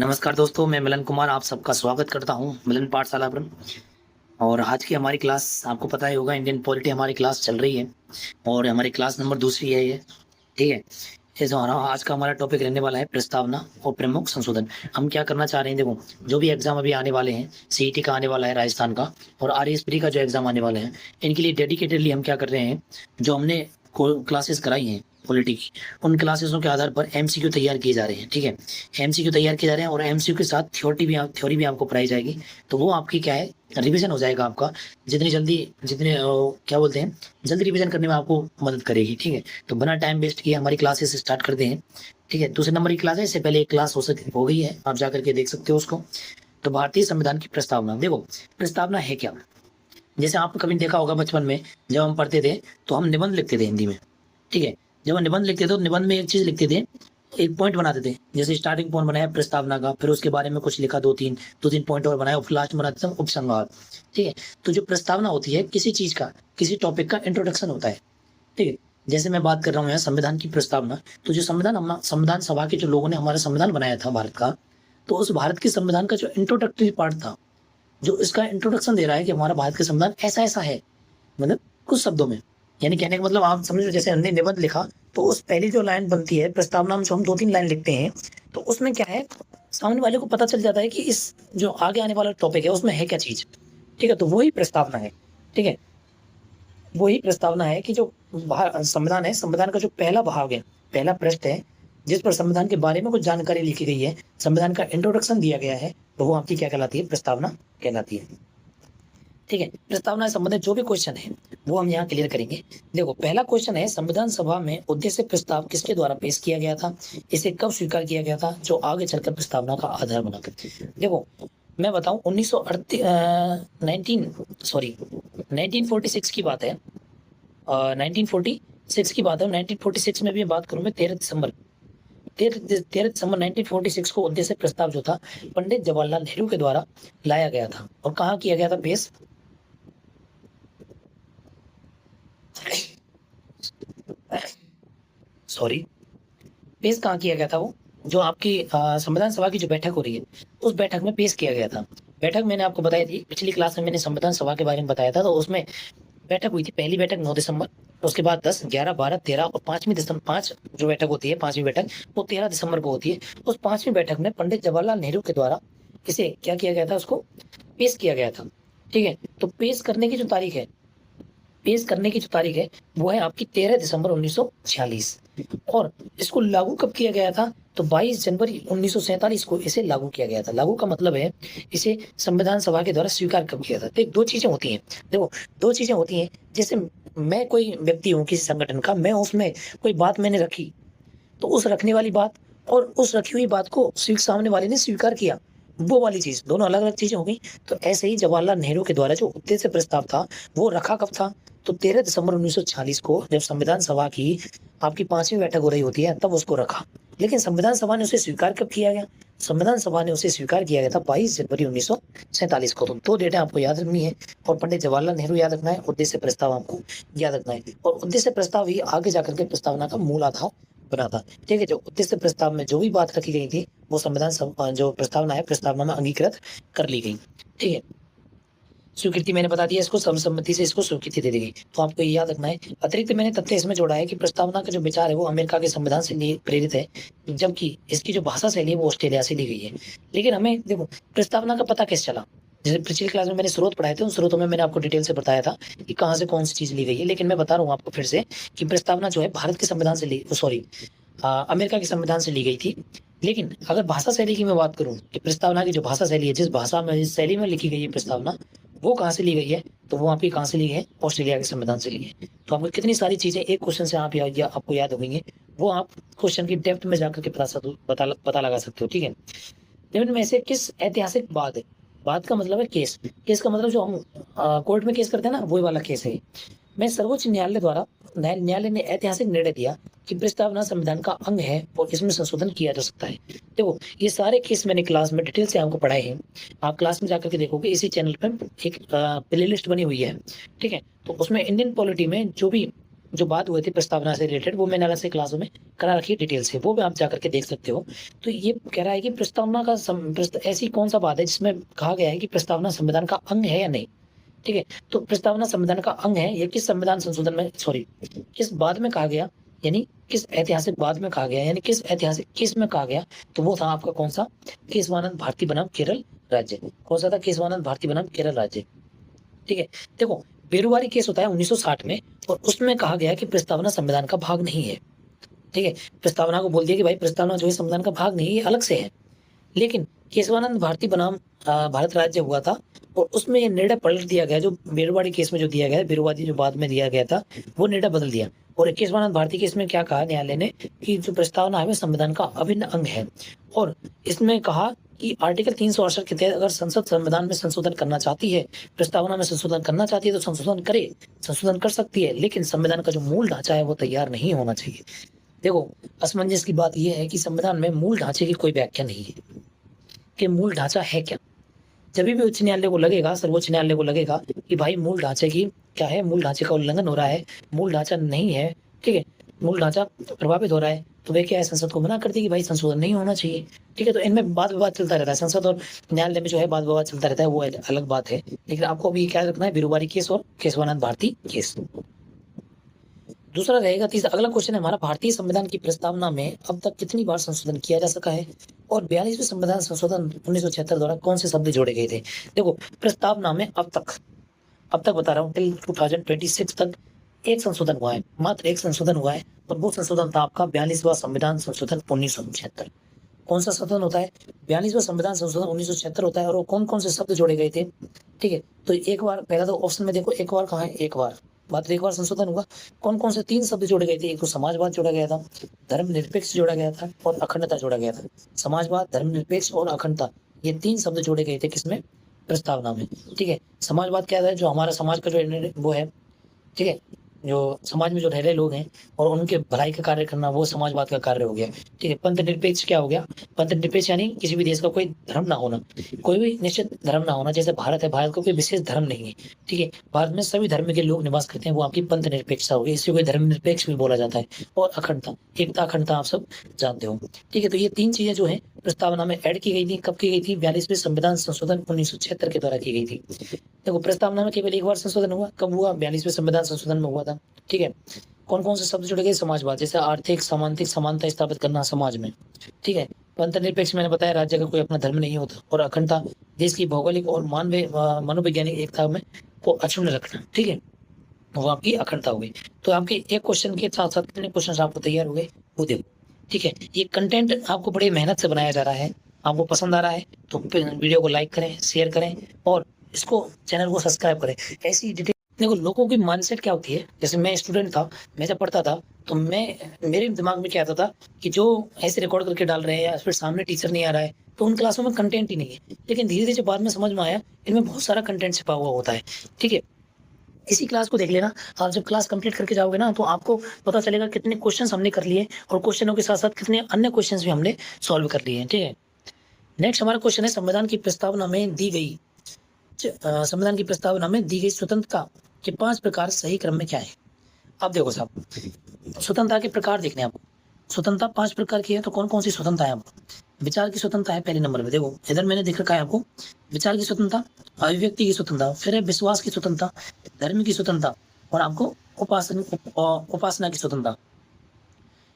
नमस्कार दोस्तों, मैं मिलन कुमार आप सबका स्वागत करता हूँ मिलन पाठशाला पर। और आज की हमारी क्लास आपको पता ही होगा, इंडियन पॉलिटी हमारी क्लास चल रही है और हमारी क्लास नंबर दूसरी है ये। ठीक है। ये जो हमारा आज का हमारा टॉपिक रहने वाला है प्रस्तावना और प्रमुख संशोधन। हम क्या करना चाह रहे हैं, देखो जो भी एग्जाम अभी आने वाले हैं, सीईटी का आने वाला है राजस्थान का, और आरएएस का जो एग्जाम आने वाले हैं, इनके लिए डेडिकेटेडली हम क्या कर रहे हैं, जो हमने क्लासेस कराई हैं पॉलिटी की, उन क्लासेसों के आधार पर एमसीक्यू तैयार किए जा रहे हैं। ठीक है। एमसीक्यू तैयार किए जा रहे हैं और एमसीक्यू के साथ थ्योरी भी आपको पढ़ाई जाएगी। तो वो आपकी क्या है, रिवीजन हो जाएगा आपका। जितनी जल्दी क्या बोलते हैं, जल्दी रिवीजन करने में आपको मदद करेगी। ठीक है। तो बिना टाइम वेस्ट किए हमारी क्लासेस स्टार्ट करते हैं। ठीक है। दूसरे नंबर की क्लास है, इससे पहले एक क्लास हो गई है, आप जाकर के देख सकते हो उसको। तो भारतीय संविधान की प्रस्तावना, देखो प्रस्तावना है क्या। जैसे आपने कभी देखा होगा बचपन में जब हम पढ़ते थे तो हम निबंध लिखते थे हिंदी में। ठीक है। जब हम निबंध लिखते थे तो निबंध में एक चीज लिखते थे, एक पॉइंट बनाते थे। जैसे स्टार्टिंग पॉइंट बनाया प्रस्तावना का, फिर उसके बारे में कुछ लिखा, दो तीन पॉइंट और बनाया, और लास्ट में बनाते थे उपसंहार। ठीक है। तो जो प्रस्तावना होती है किसी चीज का, किसी टॉपिक का इंट्रोडक्शन होता है। ठीक है। जैसे मैं बात कर रहा हूँ यहाँ संविधान की प्रस्तावना, तो जो संविधान सभा के जो लोगों ने हमारा संविधान बनाया था भारत का, तो उस भारत के संविधान का जो इंट्रोडक्टरी पार्ट था, जो इसका इंट्रोडक्शन दे रहा है कि हमारा भारत का संविधान ऐसा ऐसा है, मतलब कुछ शब्दों में। यानी कहने का मतलब आप समझो, जैसे हमने निबंध लिखा तो उस पहली जो लाइन बनती है प्रस्तावना में, जो हम दो तीन लाइन लिखते हैं, तो उसमें क्या है, सामने वाले को पता चल जाता है कि इस जो आगे आने वाला टॉपिक है उसमें है क्या चीज। ठीक है। तो वही प्रस्तावना है। ठीक है। वही प्रस्तावना है कि जो संविधान है, संविधान का जो पहला भाग है, पहला पृष्ठ है, जिस पर संविधान के बारे में कुछ जानकारी लिखी गई है, संविधान का इंट्रोडक्शन दिया गया है, तो वो आपकी क्या कहलाती है, प्रस्तावना कहलाती है। ठीक है। प्रस्तावना से संबंधित जो भी क्वेश्चन है वो हम यहाँ क्लियर करेंगे। देखो पहला क्वेश्चन है, संविधान सभा में उद्देश्य प्रस्ताव किसके द्वारा पेश किया गया था, इसे कब स्वीकार किया गया था, जो आगे चलकर प्रस्तावना का आधार बना। देखो मैं बताऊं, 1946 की बात है। 1946 की बात है। 1946 में भी बात करूं मैं, 13 दिसंबर 1946 को उद्देश्य प्रस्ताव जो था पंडित जवाहरलाल नेहरू के द्वारा लाया गया था। और कहाँ किया गया था पेश, सॉरी, पेश कहाँ किया गया था, वो जो आपकी संविधान सभा की जो बैठक हो रही है, उस बैठक में पेश किया गया था। बैठक मैंने आपको बताई थी पिछली क्लास में, मैंने संविधान सभा के बारे में बताया था। तो उसमें बैठक हुई थी, पहली बैठक 9 दिसंबर, उसके बाद 10, 11, 12, 13 और 5 5 जो बैठक होती है, पांचवी बैठक, वो 13 दिसंबर को होती है। उस पांचवी बैठक में पंडित जवाहरलाल नेहरू के द्वारा इसे क्या किया गया था, उसको पेश किया गया था। ठीक है। तो पेश करने की जो तारीख है वो है आपकी 13 दिसंबर 1946। और इसको लागू कब किया गया था, तो 22 जनवरी 1947 को इसे लागू किया गया था। लागू का मतलब है इसे संविधान सभा के द्वारा स्वीकार कब किया था। तो दो चीजें होती हैं, देखो दो चीजें होती हैं। जैसे मैं कोई व्यक्ति हूँ किसी संगठन का, मैं उसमें कोई बात मैंने रखी, तो उस रखने वाली बात और उस रखी हुई बात को सामने वाले ने स्वीकार किया, वो वाली चीज, दोनों अलग अलग चीजें हो गई। तो ऐसे ही जवाहरलाल नेहरू के द्वारा जो उद्देश्य प्रस्ताव था वो रखा कब था, तो 13 दिसंबर 1946 को, जब संविधान सभा की आपकी पांचवी बैठक हो रही होती है, तब उसको रखा। लेकिन संविधान सभा ने उसे स्वीकार कब किया गया, संविधान सभा ने उसे स्वीकार किया गया था 22 जनवरी 1947 को। तो दो डेटा आपको याद रखनी है, और पंडित जवाहरलाल नेहरू याद रखना है, उद्देश्य प्रस्ताव आपको याद रखना है। और उद्देश्य प्रस्ताव ही आगे जाकर के प्रस्तावना का मूल आधार बना था। ठीक है। जो उद्देश्य प्रस्ताव में जो भी बात रखी गई थी वो संविधान जो प्रस्तावना है, प्रस्तावना में अंगीकृत कर ली गई। ठीक है। स्वीकृति मैंने बता दिया, इसको सर्वसम्मति से इसको स्वीकृति दे दी गई। तो आपको ये याद रखना है। अतिरिक्त मैंने तथ्य इसमें जोड़ा है कि प्रस्तावना का जो विचार है वो अमेरिका के संविधान से प्रेरित है, जबकि इसकी जो भाषा शैली है वो ऑस्ट्रेलिया से ली गई है। लेकिन हमें देखो प्रस्तावना का पता कैसे चला, जैसे पिछली क्लास में मैंने स्रोत पढ़ाए थे, उन स्रोतों में मैंने आपको डिटेल से बताया था कि कहाँ से कौन सी चीज ली गई है। लेकिन मैं बता रहा हूँ आपको फिर से कि प्रस्तावना जो है भारत के संविधान से अमेरिका के संविधान से ली गई थी। लेकिन अगर भाषा शैली की मैं बात करूं कि प्रस्तावना की जो भाषा शैली है, जिस भाषा में, जिस शैली में लिखी गई है प्रस्तावना, वो कहाँ से ली गई है, तो वो आपकी कहाँ से ली है, ऑस्ट्रेलिया के संविधान से ली है। तो आपको कितनी सारी चीजें एक क्वेश्चन से आपको याद हो गई है, वो आप क्वेश्चन की डेप्थ में जाकर के पता लगा सकते हो। ठीक है। लेकिन में से किस ऐतिहासिक बात है, बात का मतलब है केस, केस का मतलब जो हम कोर्ट में केस करते हैं ना, वही वाला केस है। मैं सर्वोच्च न्यायालय द्वारा न्यायालय ने ऐतिहासिक निर्णय दिया कि प्रस्तावना संविधान का अंग है और इसमें संशोधन किया जा सकता है। देखो ये सारे केस मैंने क्लास में डिटेल से आपको पढ़ाए हैं, आप क्लास में जाकर के देखोगे, इसी चैनल पर एक प्ले लिस्ट बनी हुई है। ठीक है। तो उसमें इंडियन पॉलिटी में जो भी जो बात हुई थी प्रस्तावना से रिलेटेड, वो मैंने अलग से क्लासों में करा रखी है डिटेल से, वो भी आप जाकर के देख सकते हो। तो ये कह रहा है कि प्रस्तावना का ऐसी कौन सा बात है जिसमें कहा गया है कि प्रस्तावना संविधान का अंग है या नहीं। ठीक है, तो प्रस्तावना संविधान का अंग है, ये किस संविधान संशोधन में, सॉरी, किस बाद में कहा गया, यानी किस ऐतिहासिक बाद में कहा गया, यानी किस ऐतिहासिक केस में कहा गया, तो वो था आपका कौन सा, केशवानंद भारती बनाम केरल राज्य। कौन सा था, केशवानंद भारती बनाम केरल राज्य। ठीक है, देखो बेरुवारी केस होता है 1960 में, और उसमें कहा गया कि प्रस्तावना संविधान का भाग नहीं है। ठीक है, प्रस्तावना को बोल दिया कि भाई प्रस्तावना जो है संविधान का भाग नहीं है, ये अलग से है। लेकिन केशवानंद भारती बनाम भारत राज्य हुआ था, और उसमें ये निर्णय पलट दिया गया, जो बेरुवाड़ी केस में जो दिया गया, बेरुवादी जो बाद में दिया गया था, वो निर्णय बदल दिया। और केशवानंद भारती केस में क्या कहा न्यायालय ने, कि जो प्रस्तावना है वो संविधान का अभिन्न अंग है। और इसमें कहा कि आर्टिकल 368 के तहत अगर संसद संविधान में संशोधन करना चाहती है, प्रस्तावना में संशोधन करना चाहती है, तो संशोधन करे, संशोधन कर सकती है, लेकिन संविधान का जो मूल ढांचा है वो तैयार नहीं होना चाहिए। देखो, असमंजस की बात यह है कि संविधान में मूल ढांचे की कोई व्याख्या नहीं है कि मूल ढांचा है क्या। जब भी उच्च न्यायालय को लगेगा, सर्वोच्च न्यायालय को लगेगा कि भाई मूल ढांचे की क्या है, मूल ढांचे का उल्लंघन हो रहा है, मूल ढांचा नहीं है, ठीक है, मूल ढांचा प्रभावित हो रहा है, तो वे क्या है, संसद को मना कर दी कि भाई संशोधन नहीं होना चाहिए। ठीक है, तो इनमें वाद विवाद चलता रहता है, संसद और न्यायालय में जो है वाद विवाद चलता रहता है, वो अलग बात है। लेकिन आपको अभी क्या रखना है, बेरुवारी केस और केशवानंद भारती केस। दूसरा रहेगा, तीसरा अगला क्वेश्चन है हमारा, भारतीय संविधान की प्रस्तावना में अब तक कितनी बार संशोधन किया जा सका है, और 42वें संविधान संशोधन 1976 द्वारा कौन से शब्द जोड़े गए थे। देखो, प्रस्तावना में अब तक बता रहा हूँ, टिल 2026 तक एक संशोधन हुआ है, मात्र एक संशोधन हुआ है, और वो संशोधन था आपका 42वां संविधान संशोधन 1976। कौन सा संशोधन होता है, 42वां संविधान संशोधन 1976 होता है। और वो कौन कौन से शब्द जोड़े गए थे। ठीक है, तो एक बार, पहला तो ऑप्शन में देखो, एक बार कहाँ है, एक बार, मात्र एक बार संशोधन हुआ। कौन कौन से 3 शब्द जोड़े गए थे, एक तो समाजवाद जोड़ा गया था, धर्मनिरपेक्ष जोड़ा गया था, और अखंडता जोड़ा गया था। समाजवाद, धर्मनिरपेक्ष और अखंडता, ये 3 शब्द जोड़े गए थे किसमें, प्रस्तावना में। ठीक है, समाजवाद क्या है, जो हमारा समाज का जो वो है, ठीक है, जो समाज में जो रह रहे लोग हैं और उनके भलाई का कार्य करना, वो समाजवाद का कार्य हो गया। ठीक है, पंथ निरपेक्ष क्या हो गया, पंथ निरपेक्ष यानी किसी भी देश का कोई धर्म ना होना, कोई भी निश्चित धर्म ना होना। जैसे भारत है, भारत का कोई विशेष धर्म नहीं है। ठीक है, भारत में सभी धर्म के लोग निवास करते हैं, वो आपकी पंथ निरपेक्षता होगी, इसी को धर्म निरपेक्ष भी बोला जाता है। और अखंडता, एकता अखंडता आप सब जानते हो। ठीक है, तो ये 3 चीजें जो है प्रस्तावना में ऐड की गई थी। कब की गई थी, 42वें संविधान संशोधन 1976 के द्वारा की गई थी। देखो, प्रस्तावना में केवल एक बार संशोधन हुआ, कब हुआ, 42वें संविधान संशोधन में हुआ था। ठीक है, कौन कौन से शब्द जुड़ गए, समाजवाद, जैसे आर्थिक सामाजिक समानता स्थापित करना समाज में। ठीक है, पंथ निरपेक्ष मैंने बताया, राज्य का कोई अपना धर्म नहीं होता। और अखंडता, देश की भौगोलिक और मानवीय मनोवैज्ञानिक एकता में को अक्षुण्ण रखना। ठीक है, वो आपकी अखंडता हो गई। तो आपके एक क्वेश्चन के साथ साथ कितने क्वेश्चन आपको तैयार हो गए, वो देखो। ठीक है, ये कंटेंट आपको बड़ी मेहनत से बनाया जा रहा है, आपको पसंद आ रहा है तो वीडियो को लाइक करें, शेयर करें, और इसको चैनल को सब्सक्राइब करें। ऐसी डिटेल, देखो लोगों की माइंडसेट क्या होती है, जैसे मैं स्टूडेंट था, मैं जब पढ़ता था तो मेरे दिमाग में क्या आता था कि जो ऐसे रिकॉर्ड करके डाल रहे हैं या फिर सामने टीचर नहीं आ रहा है, तो उन क्लासों में कंटेंट ही नहीं है। लेकिन धीरे धीरे जब बाद में समझ में आया, इनमें बहुत सारा कंटेंट छिपा हुआ होता है। ठीक है, इसी क्लास को देख लेना, आप जब क्लास कंप्लीट करके जाओगे ना, तो आपको पता चलेगा कितने क्वेश्चंस हमने कर लिए, और क्वेश्चनों के साथ साथ कितने अन्य क्वेश्चंस भी हमने सॉल्व कर लिए हैं। ठीक है, नेक्स्ट हमारा क्वेश्चन है, संविधान की प्रस्तावना में दी गई स्वतंत्रता के 5 प्रकार सही क्रम में क्या है। अब देखो साहब, स्वतंत्रता के प्रकार देखने हैं आपको। स्वतंत्रता 5 प्रकार की है, तो कौन कौन सी स्वतंत्रता है आपको। विचार की स्वतंत्रता है पहले नंबर पे, देखो इधर मैंने देख रखा है आपको, विचार की स्वतंत्रता, अभिव्यक्ति की स्वतंत्रता, फिर है विश्वास की स्वतंत्रता, धर्म की स्वतंत्रता, और आपको उपासना की स्वतंत्रता।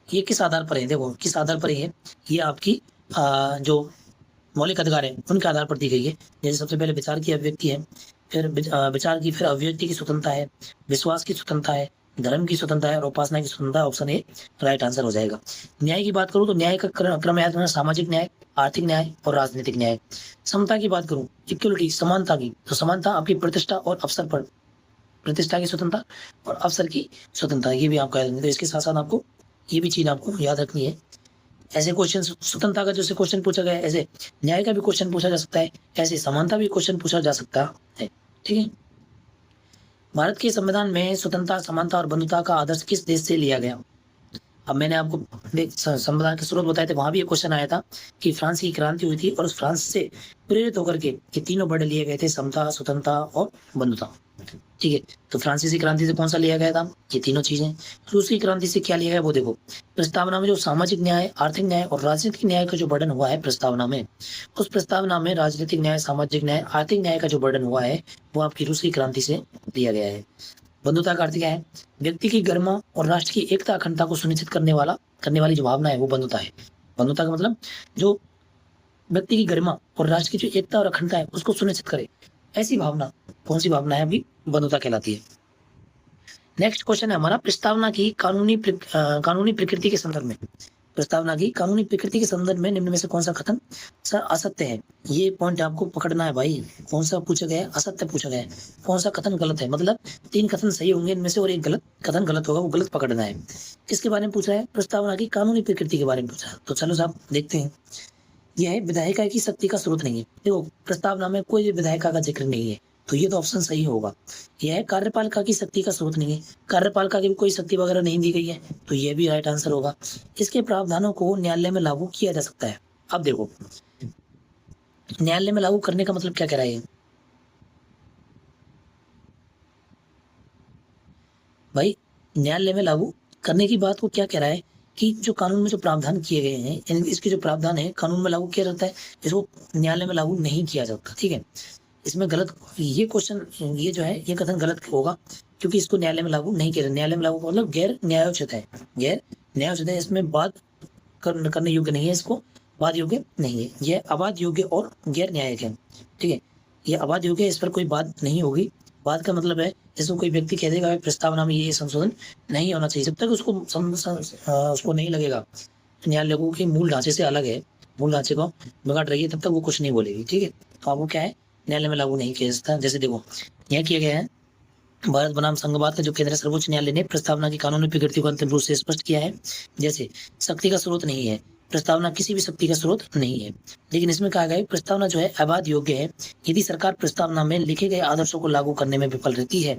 ये किस आधार पर है, देखो किस आधार पर है, ये आपकी जो मौलिक अधिकार है उनके आधार पर दी गई है। जैसे सबसे पहले विचार की अभिव्यक्ति है, फिर विचार की, फिर अभिव्यक्ति की स्वतंत्रता है, विश्वास की स्वतंत्रता है, धर्म की स्वतंत्रता है, और उपासना की स्वतंत्रता। ऑप्शन ए राइट आंसर हो जाएगा। न्याय की बात करूं तो न्याय का क्रम याद रखना, सामाजिक न्याय, आर्थिक न्याय और राजनीतिक न्याय। समता की बात करूं, इक्वलिटी, समानता की, तो समानता आपकी प्रतिष्ठा और अवसर पर, प्रतिष्ठा की स्वतंत्रता और अवसर की स्वतंत्रता, ये भी आपको याद रखनी है। तो इसके साथ साथ आपको ये भी चीज आपको याद रखनी है। ऐसे क्वेश्चन, स्वतंत्रता का जैसे क्वेश्चन पूछा गया है, ऐसे न्याय का भी क्वेश्चन पूछा जा सकता है, ऐसे समानता भी क्वेश्चन पूछा जा सकता है। ठीक है, भारत के संविधान में स्वतंत्रता, समानता और बंधुता का आदर्श किस देश से लिया गया। अब मैंने आपको संविधान के स्रोत बताए थे, वहां भी एक क्वेश्चन आया था कि फ्रांस की क्रांति हुई थी और उस फ्रांस से प्रेरित होकर के ये तीनों वर्ड लिए गए थे, समता, स्वतंत्रता और बंधुता। ठीक है, तो फ्रांसीसी क्रांति से कौन सा लिया गया था? ये तीनों चीजें। रूस की क्रांति से क्या लिया गया वो देखो। प्रस्तावना में जो सामाजिक न्याय, आर्थिक न्याय और राजनीतिक न्याय का जो वर्णन हुआ है प्रस्तावना में, उस प्रस्तावना में राजनीतिक न्याय, सामाजिक न्याय, आर्थिक न्याय का जो वर्णन हुआ है वो आपकी रूस की क्रांति से लिया गया है। बंधुता का अर्थ क्या है? व्यक्ति की गरिमा और राष्ट्र की एकता, अखंडता को सुनिश्चित करने वाली जो भावना है वो बंधुता है। बंधुता का मतलब जो व्यक्ति की गरिमा और राष्ट्र की जो एकता और अखंडता है उसको सुनिश्चित करे, ऐसी भावना कौन सी भावना है? अभी बंधुता कहलाती है। नेक्स्ट क्वेश्चन है हमारा, प्रस्तावना की कानूनी प्रकृति के संदर्भ में। प्रस्तावना की कानूनी प्रकृति के संदर्भ में निम्न में से कौन सा कथन सर असत्य है? ये पॉइंट आपको पकड़ना है भाई। कौन सा पूछा गया है? असत्य पूछा गया है। कौन सा कथन गलत है? मतलब 3 कथन सही होंगे इनमें से और एक गलत कथन गलत होगा, वो गलत पकड़ना है। किसके बारे में पूछा है? प्रस्तावना की कानूनी प्रकृति के बारे में पूछा है। तो चलो साहब देखते हैं। यह है विधायिका की शक्ति का स्रोत नहीं है। देखो प्रस्तावना में कोई भी विधायिका का जिक्र नहीं है, तो ये तो ऑप्शन सही होगा। यह है कार्यपालिका की शक्ति का स्रोत नहीं है, कार्यपालिका की भी कोई शक्ति वगैरह नहीं दी गई है, तो यह भी राइट आंसर होगा। इसके प्रावधानों को न्यायालय में लागू किया जा सकता है। अब देखो न्यायालय में लागू करने का मतलब क्या कह रहा है भाई? न्यायालय में लागू करने की बात वो क्या कह रहा है कि जो कानून में जो प्रावधान किए गए हैं, इसके जो प्रावधान है कानून में लागू किया जाता है, इसको न्यायालय में लागू नहीं किया जाता। ठीक है, इसमें गलत ये क्वेश्चन, ये जो है ये कथन गलत होगा, क्योंकि इसको न्यायालय में लागू नहीं किया। न्यायालय में लागू मतलब गैर न्यायोचित है, गैर न्यायोचित है। इसमें बात करने योग्य नहीं है, इसको बात योग्य नहीं है। यह अबाध योग्य और गैर न्यायिक है। ठीक है, ये अबाध योग्य है, इस पर कोई बात नहीं होगी। बात का मतलब है जिसको कोई व्यक्ति कह देगा प्रस्तावना में ये संशोधन नहीं होना चाहिए, जब तक उसको नहीं लगेगा न्यायालय की मूल ढांचे से अलग है, मूल ढांचे को बिगाड़ रही है, तब तक वो कुछ नहीं बोलेगी। ठीक है, तो आपको क्या है, न्यायालय में लागू नहीं किया जा सकता। जैसे देखो यह किया गया है, भारत बनाम संघवाद का जो केंद्रीय सर्वोच्च न्यायालय ने प्रस्तावना की कानूनी प्रकृति को अंतिम रूप से स्पष्ट किया है। जैसे शक्ति का स्रोत नहीं है, प्रस्तावना किसी भी शक्ति का स्रोत नहीं है, लेकिन इसमें कहा गया है प्रस्तावना जो है अबाध योग्य है यदि सरकार प्रस्तावना में लिखे गए आदर्शों को लागू करने में विफल रहती है।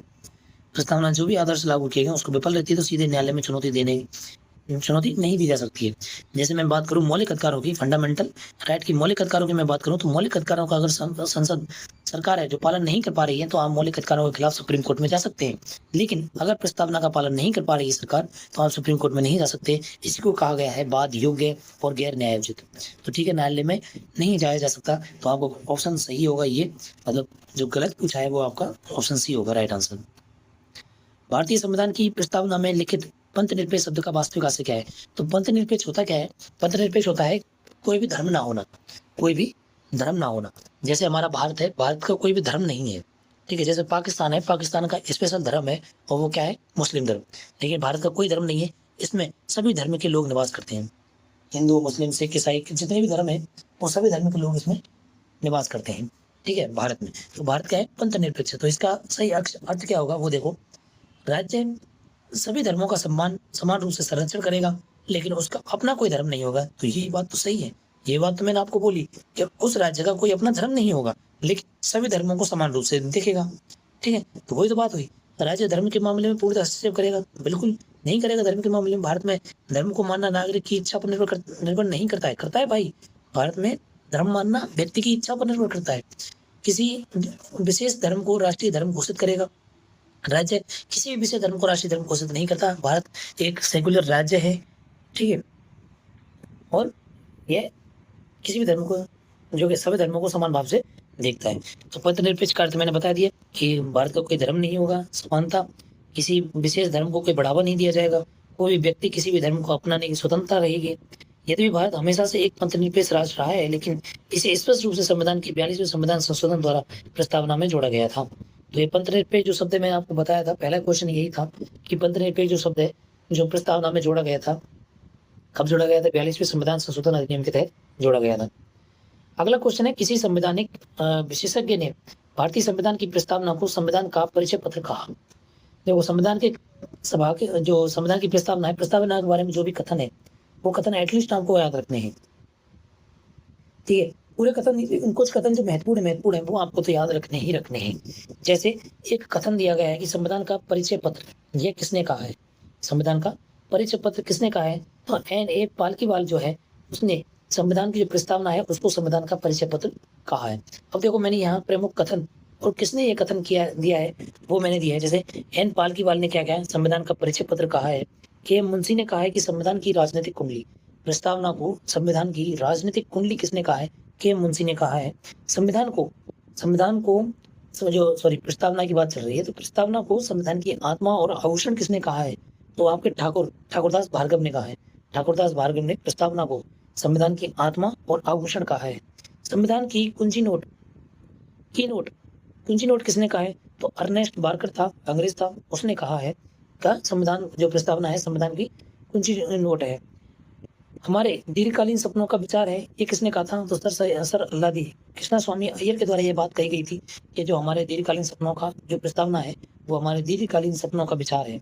प्रस्तावना जो भी आदर्श लागू किए गए उसको विफल रहती है तो सीधे न्यायालय में चुनौती नहीं दी जा सकती है। जैसे मैं बात करूं मौलिक अधिकारों की, फंडामेंटल राइट की मौलिक अधिकारों की मैं बात करूं, तो मौलिक अधिकारों का अगर संसद सरकार है जो पालन नहीं कर पा रही है, तो आप मौलिक अधिकारों के खिलाफ सुप्रीम कोर्ट में जा सकते हैं। लेकिन अगर प्रस्तावना का पालन नहीं कर पा रही है सरकार, तो आप सुप्रीम कोर्ट में नहीं जा सकते। इसी को कहा गया है बाध योग्य और गैर न्यायोचित। तो ठीक है, न्यायालय में नहीं जाया जा सकता, तो आपको ऑप्शन सही होगा ये, मतलब जो गलत पूछा है वो आपका ऑप्शन सी होगा राइट आंसर। भारतीय संविधान की प्रस्तावना में लिखित पंथ निरपेक्ष शब्द का वास्तविक आशय क्या है? तो पंथ निरपेक्ष होता क्या है? पंथ निरपेक्ष होता है कोई भी धर्म ना होना, कोई भी धर्म ना होना। जैसे हमारा भारत है, भारत का कोई भी धर्म नहीं है। ठीक है, जैसे पाकिस्तान है, पाकिस्तान का स्पेशल धर्म है और वो क्या है, मुस्लिम धर्म। लेकिन भारत का कोई धर्म नहीं है, इसमें सभी धर्म के लोग निवास करते हैं। हिंदू, मुस्लिम, सिख, ईसाई, जितने भी धर्म है वो सभी धर्म के लोग इसमें निवास करते हैं। ठीक है, भारत में तो भारत क्या है, पंथ निरपेक्ष। तो इसका सही अर्थ क्या होगा वो देखो, राज्य सभी धर्मों का समान रूप से संरक्षण करेगा, लेकिन उसका अपना कोई धर्म नहीं होगा। तो यही बात तो सही है, ये बात तो मैंने आपको बोली कि उस राज्य का कोई अपना धर्म नहीं होगा, लेकिन सभी धर्मों को समान रूप से देखेगा। ठीक है, तो वही तो बात हुई। राज्य धर्म के मामले में पूर्ण हस्तक्षेप करेगा? बिल्कुल नहीं करेगा। धर्म के मामले में भारत में धर्म को मानना नागरिक की इच्छा पर निर्भर नहीं करता है। करता है भाई, भारत में धर्म मानना व्यक्ति की इच्छा पर निर्भर करता है। किसी विशेष धर्म को राष्ट्रीय धर्म घोषित करेगा? राज्य किसी भी विषय धर्म को राष्ट्रीय धर्म घोषित नहीं करता। भारत एक सेकुलर राज्य है। ठीक है, और यह किसी भी धर्म को, जो कि सभी धर्मों को समान भाव से देखता है। तो पंथ निरपेक्ष का अर्थ मैंने बता दिया कि भारत का कोई धर्म नहीं होगा, समानता, किसी विशेष धर्म को कोई बढ़ावा नहीं दिया जाएगा, कोई भी व्यक्ति किसी भी धर्म को अपनाने की स्वतंत्रता रहेगी। यदि भारत हमेशा से एक पंथ निरपेक्ष राष्ट्र रहा है, लेकिन इसे स्पष्ट रूप से संविधान की 42वें संविधान संशोधन द्वारा प्रस्तावना में जोड़ा गया था। तो ये पंथ निरपेक्ष जो शब्द है, मैंने आपको बताया था, पहला क्वेश्चन यही था कि पंथ निरपेक्ष जो शब्द है जो प्रस्तावना में जोड़ा गया था, कब जोड़ा गया था? 42वें संविधान संशोधन अधिनियम के तहत जोड़ा गया था। अगला क्वेश्चन है, किसी संवैधानिक विशेषज्ञ ने भारतीय संविधान की प्रस्तावना को संविधान का परिचय पत्र कहा। देखो संविधान के सभा के जो संविधान की प्रस्तावना है, प्रस्तावना के बारे में जो भी कथन है वो कथन एटलीस्ट आपको याद रखने हैं। ठीक है, पूरे कथन, कुछ कथन जो महत्वपूर्ण है वो आपको तो याद रखने हैं। जैसे एक कथन दिया गया है कि संविधान का परिचय पत्र, ये किसने कहा है? संविधान का परिचय पत्र किसने कहा है? तो N.A. पालकीवाल जो है उसने संविधान की जो प्रस्तावना है उसको संविधान का परिचय पत्र कहा है। अब देखो मैंने यहाँ प्रमुख कथन और किसने ये कथन दिया है वो मैंने दिया है। जैसे N. पालकीवाल ने क्या कहा है? संविधान का परिचय पत्र कहा है। K. मुंशी ने कहा है कि संविधान की राजनीतिक कुंडली, प्रस्तावना को संविधान की राजनीतिक कुंडली किसने कहा है? K. मुंशी ने कहा है। संविधान को सॉरी प्रस्तावना की बात चल रही है, तो प्रस्तावना को संविधान की आत्मा और आभूषण किसने कहा है? तो आपके ठाकुरदास भार्गव ने कहा है। ठाकुरदास भार्गव ने प्रस्तावना को संविधान की आत्मा और आभूषण कहा है। संविधान की कुंजी नोट किसने कहा है? तो अर्नेस्ट बार्कर था, अंग्रेज था, उसने कहा है का संविधान जो प्रस्तावना है संविधान की कुंजी नोट है। हमारे दीर्घकालीन सपनों का विचार है, ये किसने कहा था? तो सर अल्लादी कृष्णा स्वामी अय्यर के द्वारा ये बात कही गई थी कि जो हमारे दीर्घकालीन सपनों का जो प्रस्तावना है वो हमारे दीर्घकालीन सपनों का विचार है।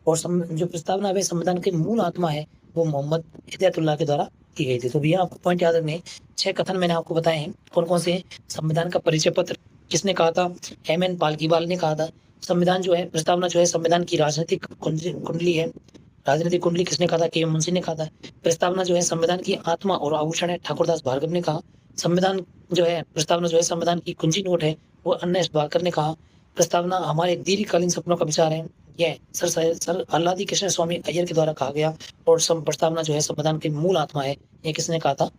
और जो प्रस्तावना है संविधान की मूल आत्मा है वो मोहम्मद हिदायतुल्लाह के द्वारा की गई थी। तो भैया आपको पॉइंट याद रखने, 6 कथन मैंने आपको बताए हैं। कौन कौन से? संविधान का परिचय पत्र किसने कहा था? M.N. पालकीवाल ने कहा था। संविधान जो है प्रस्तावना जो है संविधान की राजनीतिक कुंडली है। राजनीतिक कुंडली किसने कहा था? K. मुंशी ने कहा था। प्रस्तावना जो है संविधान की आत्मा और आभूषण है, ठाकुरदास भार्गव ने कहा। प्रस्तावना जो है संविधान की कुंजी नोट है, वो अर्नेस्ट बार्कर ने कहा। प्रस्तावना हमारे दीर्घकालीन सपनों का विचार है, यह सर अल्लादी कृष्ण स्वामी अय्यर के द्वारा कहा गया। और प्रस्तावना जो है संविधान की मूल आत्मा है, ये किसने कहा था?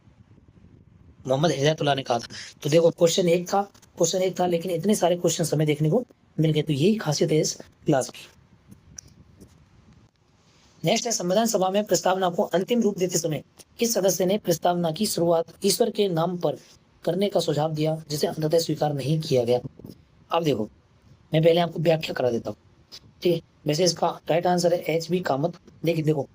मोहम्मद हिदायतुल्लाह ने कहा था। तो देखो क्वेश्चन एक था लेकिन इतने सारे क्वेश्चन हमें देखने को मिल गए। तो यही खासियत है इस क्लास की। नेक्स्ट है संविधान सभा में प्रस्तावना को अंतिम रूप देते समय किस सदस्य ने प्रस्तावना की शुरुआत ईश्वर के नाम पर करने का सुझाव दिया, जिसे अंततः स्वीकार नहीं किया गया? अब देखो मैं पहले आपको व्याख्या करा देता हूँ, ठीक है। वैसे इसका राइट आंसर है H.B. कामत। देखो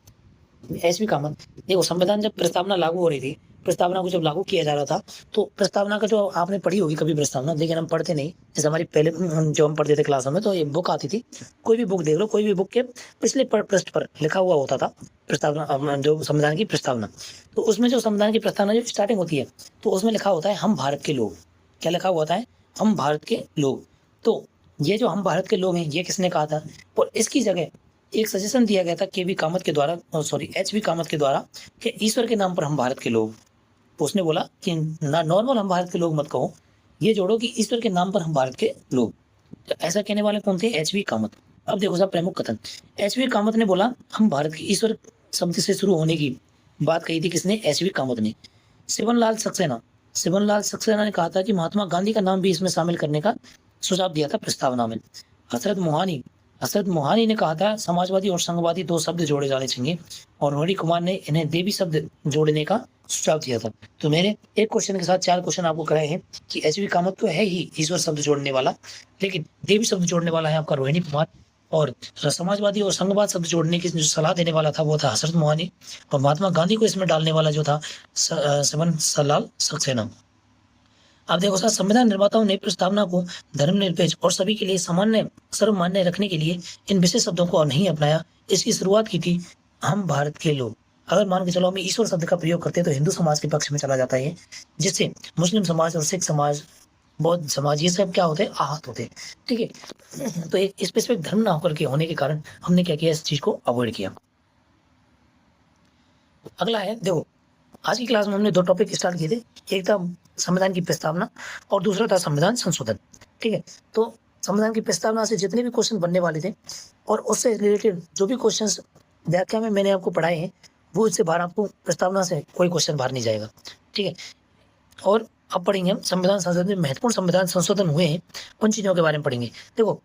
H.B. कामत। देखो संविधान जब प्रस्तावना लागू हो रही थी, प्रस्तावना को जब लागू किया जा रहा था, तो प्रस्तावना का जो आपने पढ़ी होगी कभी प्रस्तावना, लेकिन हम पढ़ते नहीं। जैसे हमारी पहले जो हम पढ़ते थे क्लास में, तो ये बुक आती थी, कोई भी बुक देख लो, कोई भी बुक के पिछले पृष्ठ पर लिखा हुआ होता था प्रस्तावना, जो संविधान की प्रस्तावना। तो उसमें जो संविधान की प्रस्तावना जो स्टार्टिंग होती है, तो उसमें लिखा होता है हम भारत के लोग। क्या लिखा हुआ होता है? हम भारत के लोग। तो ये जो हम भारत के लोग हैं, ये किसने कहा था? और इसकी जगह एक सजेशन दिया गया था H.B. कामत के द्वारा कि ईश्वर के नाम पर हम भारत के लोग। तो उसने बोला कि ना नॉर्मल हम भारत के लोग मत कहो, ये जोड़ो कि ईश्वर के नाम पर हम भारत के लोग। तो ऐसा कहने वाले कौन थे? H.B. कामत। अब देखो सब प्रमुख कथन। H.B. कामत ने बोला हम भारत के ईश्वर शब्द से शुरू होने की बात कही थी। किसने? H.B. कामत ने। सिवनलाल सक्सेना ने कहा था कि महात्मा गांधी का नाम भी इसमें शामिल करने का सुझाव दिया था प्रस्तावना में। हसरत मोहानी ने कहा था समाजवादी और संघवादी 2 शब्द जोड़े जाने चाहिए, और रोहिणी कुमार ने इन्हें देवी शब्द जोड़ने का सुझाव दिया था। तो मैंने एक क्वेश्चन के साथ 4 क्वेश्चन आपको कराए हैं कि H.B. कामत तो है ही ईश्वर शब्द जोड़ने वाला, लेकिन देवी शब्द जोड़ने वाला है आपका रोहिणी कुमार, और समाजवादी और संघवाद शब्द जोड़ने की जो सलाह देने वाला था वो था हसरत मोहानी, और महात्मा गांधी को इसमें डालने वाला जो था सिवनलाल सक्सेना। अब देखो सर, संविधान निर्माताओं ने प्रस्तावना को धर्मनिरपेक्ष और सभी के लिए सर्वमान्य रखने के लिए इन विशेष शब्दों को नहीं अपनाया। इसकी शुरुआत की थी हम भारत के लोग। अगर मान के चलो हम ईश्वर शब्द का प्रयोग करते हैं तो हिंदू समाज के पक्ष में चला जाता है, जिससे मुस्लिम समाज और सिख समाज, बौद्ध समाज, ये सब क्या होते हैं? आहत होते हैं, ठीक है। तो एक स्पेसिफिक धर्म ना होकर के होने के कारण हमने क्या किया? इस चीज को अवॉइड किया। अगला है, देखो आज की क्लास में हमने 2 टॉपिक स्टार्ट किए थे। एक था संविधान की प्रस्तावना और दूसरा था संविधान संशोधन, ठीक है। तो संविधान की प्रस्तावना से जितने भी क्वेश्चन बनने वाले थे और उससे रिलेटेड जो भी क्वेश्चंस व्याख्या में मैंने आपको पढ़ाए हैं, वो इससे बाहर आपको प्रस्तावना से कोई क्वेश्चन बाहर नहीं जाएगा, ठीक है। और अब पढ़ेंगे हम संविधान संशोधन में महत्वपूर्ण संविधान संशोधन हुए हैं, उन चीज़ों के बारे में पढ़ेंगे। देखो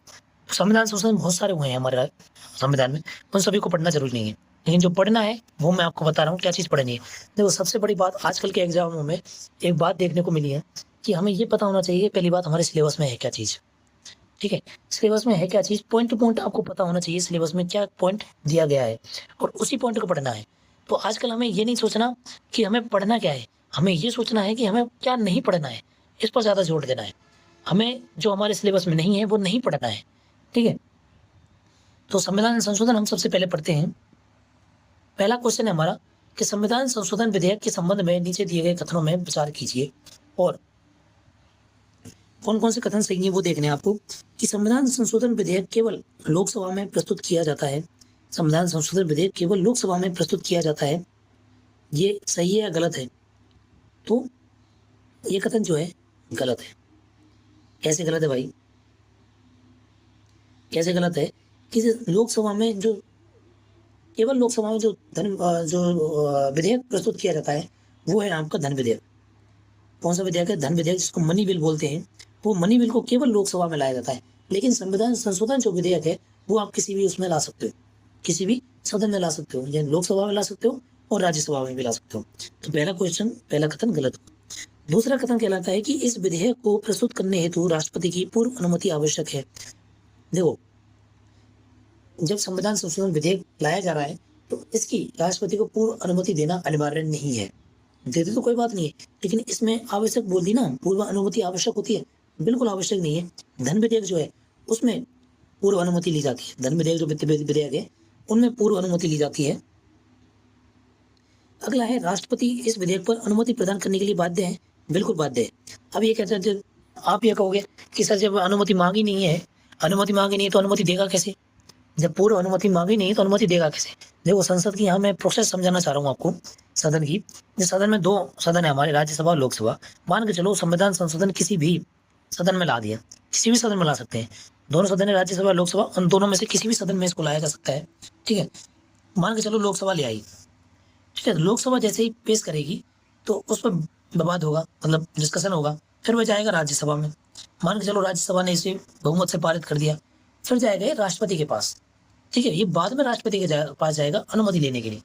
संविधान संशोधन बहुत सारे हुए हैं हमारे संविधान में, उन सभी को पढ़ना जरूरी नहीं है, लेकिन जो पढ़ना है वो मैं आपको बता रहा हूँ क्या चीज़ पढ़नी है। देखो सबसे बड़ी बात आजकल के एग्जामों में एक बात देखने को मिली है कि हमें ये पता होना चाहिए, पहली बात हमारे सिलेबस में है क्या चीज़, ठीक है। सिलेबस में है क्या चीज़, पॉइंट टू पॉइंट आपको पता होना चाहिए सिलेबस में क्या पॉइंट दिया गया है, और उसी पॉइंट को पढ़ना है। तो आजकल हमें ये नहीं सोचना कि हमें पढ़ना क्या है, हमें ये सोचना है कि हमें क्या नहीं पढ़ना है, इस पर ज़्यादा जोर देना है। हमें जो हमारे सिलेबस में नहीं है वो नहीं पढ़ना है, ठीक है। तो संविधान संशोधन हम सबसे पहले पढ़ते हैं। पहला क्वेश्चन है हमारा कि संविधान संशोधन विधेयक के संबंध में नीचे दिए गए कथनों में विचार कीजिए, और कौन कौन से कथन सही है वो देखने हैं आपको। कि संविधान संशोधन विधेयक केवल लोकसभा में प्रस्तुत किया जाता है संविधान संशोधन विधेयक केवल लोकसभा में प्रस्तुत किया जाता है, ये सही है या गलत है? तो ये कथन जो है गलत है। कैसे गलत है भाई? कैसे गलत है कि लोकसभा में जो केवल लोकसभा में जो विधेयक प्रस्तुत किया जाता है वो है आपका धन विधेयक। कौन सा विधेयक है? धन विधेयक, जिसको मनी बिल बोलते हैं। वो मनी बिल को केवल लोकसभा में लाया जाता है, लेकिन संविधान संशोधन जो विधेयक है वो आप किसी भी उसमें ला सकते हो, किसी भी सदन में ला सकते हो, यानी लोकसभा में ला सकते हो और राज्यसभा में भी ला सकते हो। तो पहला कथन गलत। दूसरा कथन कहलाता है कि इस विधेयक को प्रस्तुत करने हेतु राष्ट्रपति की पूर्व अनुमति आवश्यक है। देखो, जब संविधान संशोधन विधेयक लाया जा रहा है तो इसकी राष्ट्रपति को पूर्व अनुमति देना अनिवार्य नहीं है। देते तो कोई बात नहीं है, लेकिन इसमें आवश्यक बोल दी ना, पूर्व अनुमति आवश्यक होती है। बिल्कुल आवश्यक नहीं है। धन विधेयक जो है उसमें पूर्व अनुमति ली जाती है। धन विधेयक जो विधेयक है उनमें पूर्व अनुमति ली जाती है। अगला है, राष्ट्रपति इस विधेयक पर अनुमति प्रदान करने के लिए बाध्य है। बिल्कुल बाध्य है। अब ये कहते हैं, आप ये कहोगे कि सर जब अनुमति मांगी नहीं है तो अनुमति देगा कैसे? जब पूर्व अनुमति मांगी नहीं तो अनुमति देगा कैसे? देखो, संसद की यहाँ मैं प्रोसेस समझाना चाह रहा हूँ आपको। सदन की, जिस सदन में 2 सदन है हमारे, राज्यसभा और लोकसभा। मान के चलो संविधान संशोधन किसी भी सदन में ला दिया, किसी भी सदन में ला सकते हैं। दोनों सदन है, राज्यसभा लोकसभा, उन दोनों में से किसी भी सदन में इसको लाया जा सकता है। ठीक है, मान के चलो लोकसभा ले आई। ठीक है, लोकसभा जैसे ही पेश करेगी तो उस पर विवाद होगा, मतलब डिस्कशन होगा, फिर वह जाएगा राज्यसभा में। मान के चलो राज्यसभा ने इसे बहुमत से पारित कर दिया, फिर जाएगा राष्ट्रपति के पास। ठीक है, ये बाद में राष्ट्रपति के पास जाएगा अनुमति लेने के लिए।